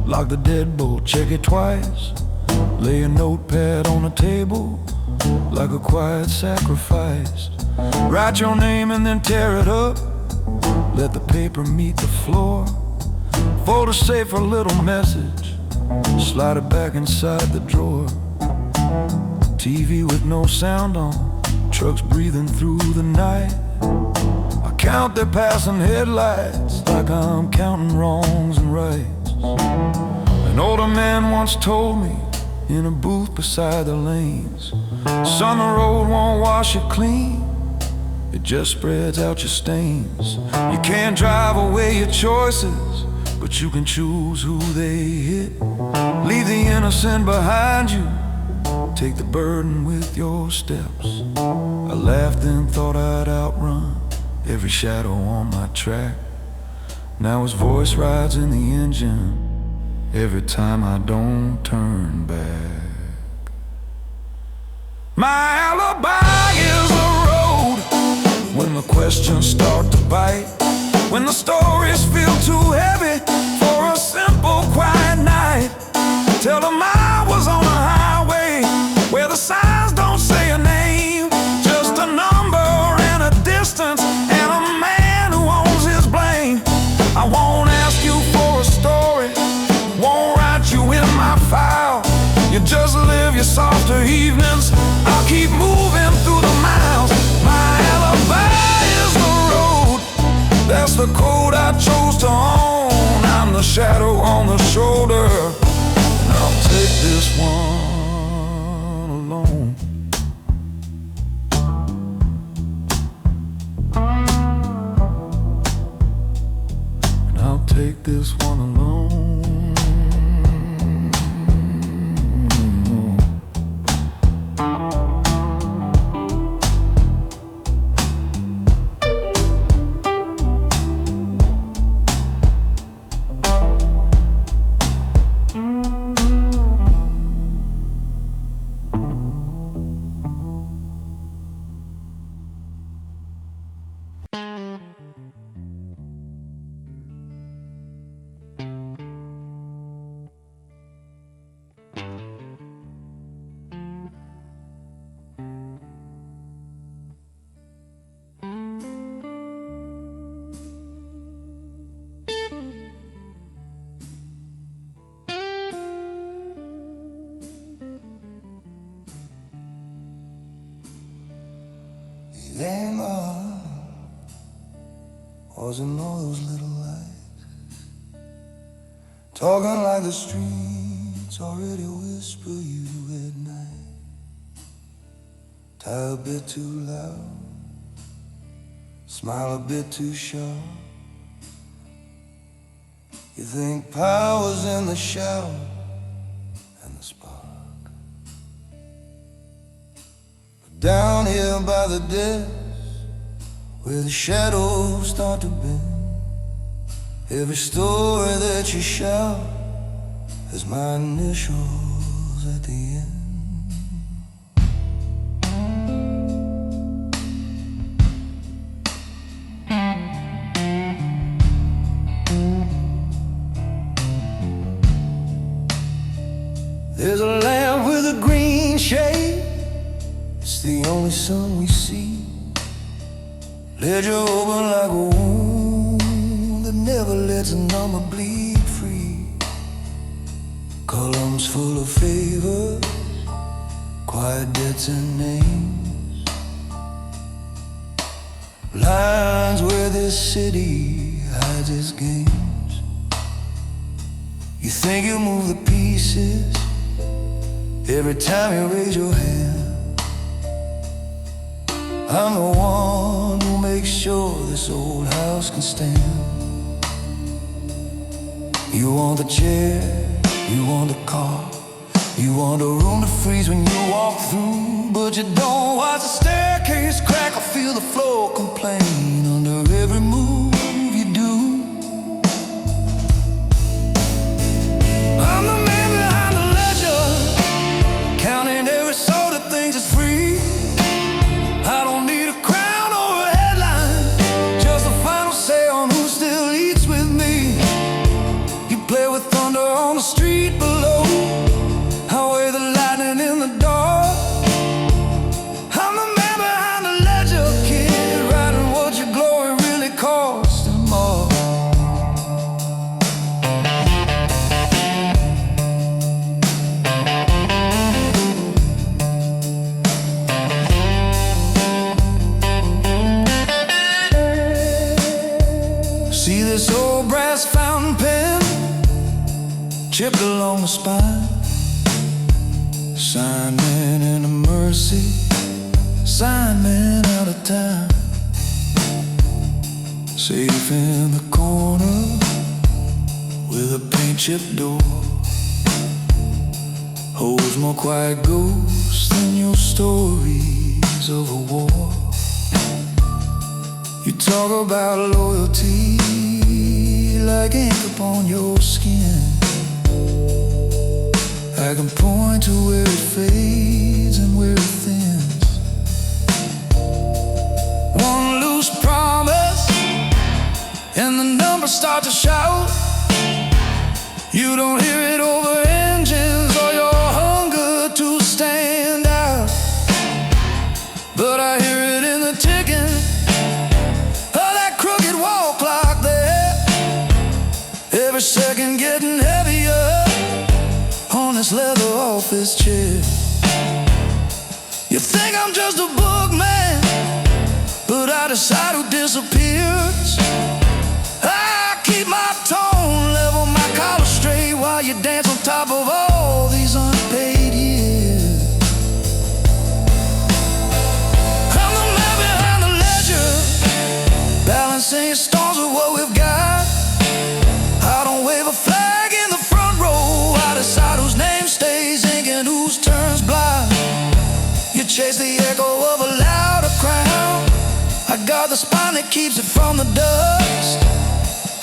C: lock the deadbolt, check it twice, lay a notepad on the table like a quiet sacrifice. Write your name and then tear it up, let the paper meet the floor. Fold a safer little message, slide it back inside the drawer. TV with no sound on, trucks breathing through the night. I count their passing headlights like I'm counting wrongs and rights. An older man once told me in a booth beside the lanes, son, the road won't wash you clean, it just spreads out your stains. You can't drive away your choices, but you can choose who they hit. Leave the innocent behind you, take the burden with your steps. I laughed and thought I'd outrun every shadow on my track. Now his voice rides in the engine every time I don't turn back. My alibi is the road when the questions start to bite, when the stories feel too heavy for a simple quiet night. Tell them I was on a highway where the signs don't say a name, just a number and a distance and a man who owns his blame. I won't ask you for a story, won't write you in my file. You just live your softer evenings, I'll keep moving through the miles. My alibi is the road, that's the code I chose to own. I'm the shadow on the shoulder, and I'll take this one alone. And I'll take this one alone.
D: They wasn't all those little lights, talking like the streets already whisper you at night. Tie a bit too loud, smile a bit too sharp. You think power's in the shout and the spark. But down here by the desk, where the shadows start to bend, every story that you shout has my initials at the end. There's a lamp with a green shade, it's the only sun we see. Ledger open like a wound that never lets a number bleed free. Columns full of favors, quiet debts and names, lines where this city hides its games. You think you move the pieces every time you raise your hand. I'm the one who makes sure this old house can stand. You want the chair, you want the car, you want a room to freeze when you walk through, but you don't watch the staircase crack or feel the floor complain under every move you do. I'm the man behind the ledger, counting every soul that thinks it's free. I don't need a crown or a headline, just a final say on who still eats with me. You play with thunder on the street below, I weigh the lightning in the dark. I'm the man behind the ledger, kid, writing what your glory really calls. chipped along the spine. Sign man in a Mercy, sign man out of town. Safe in the corner with a paint chipped door. Holds more quiet ghosts than your stories of a war. You talk about loyalty like ink upon your skin. I can point to where it fades and where it thins. One loose promise and the numbers start to shout. You don't hear it over engines or your hunger to stand out, but I hear it in the ticking of that crooked wall clock there. Every second getting heavier on this leather office chair. You think I'm just a boogman, but I decide who disappears. I keep my tone level, my collar straight, while you dance on top of all these unpaid years. I'm the man behind the ledger, balancing storms with what we've got. I don't wave a flag in the front row, I decide whose name stays ink and whose turns blind. You chase the echo of a louder crown, I got the spine that keeps it from the dust.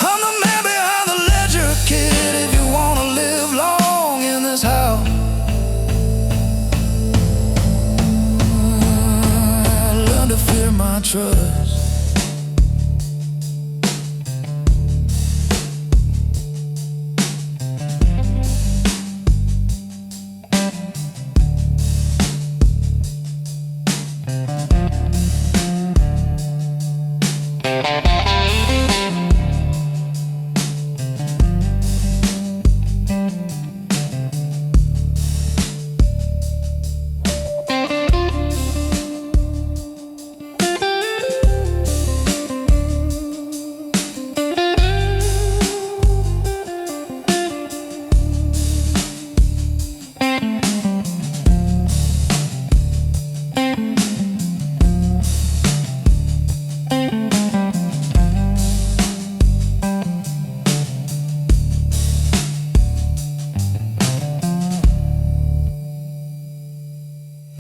D: I'm the man behind the ledger, kid, if you wanna live long in this house. I learn to fear my trust.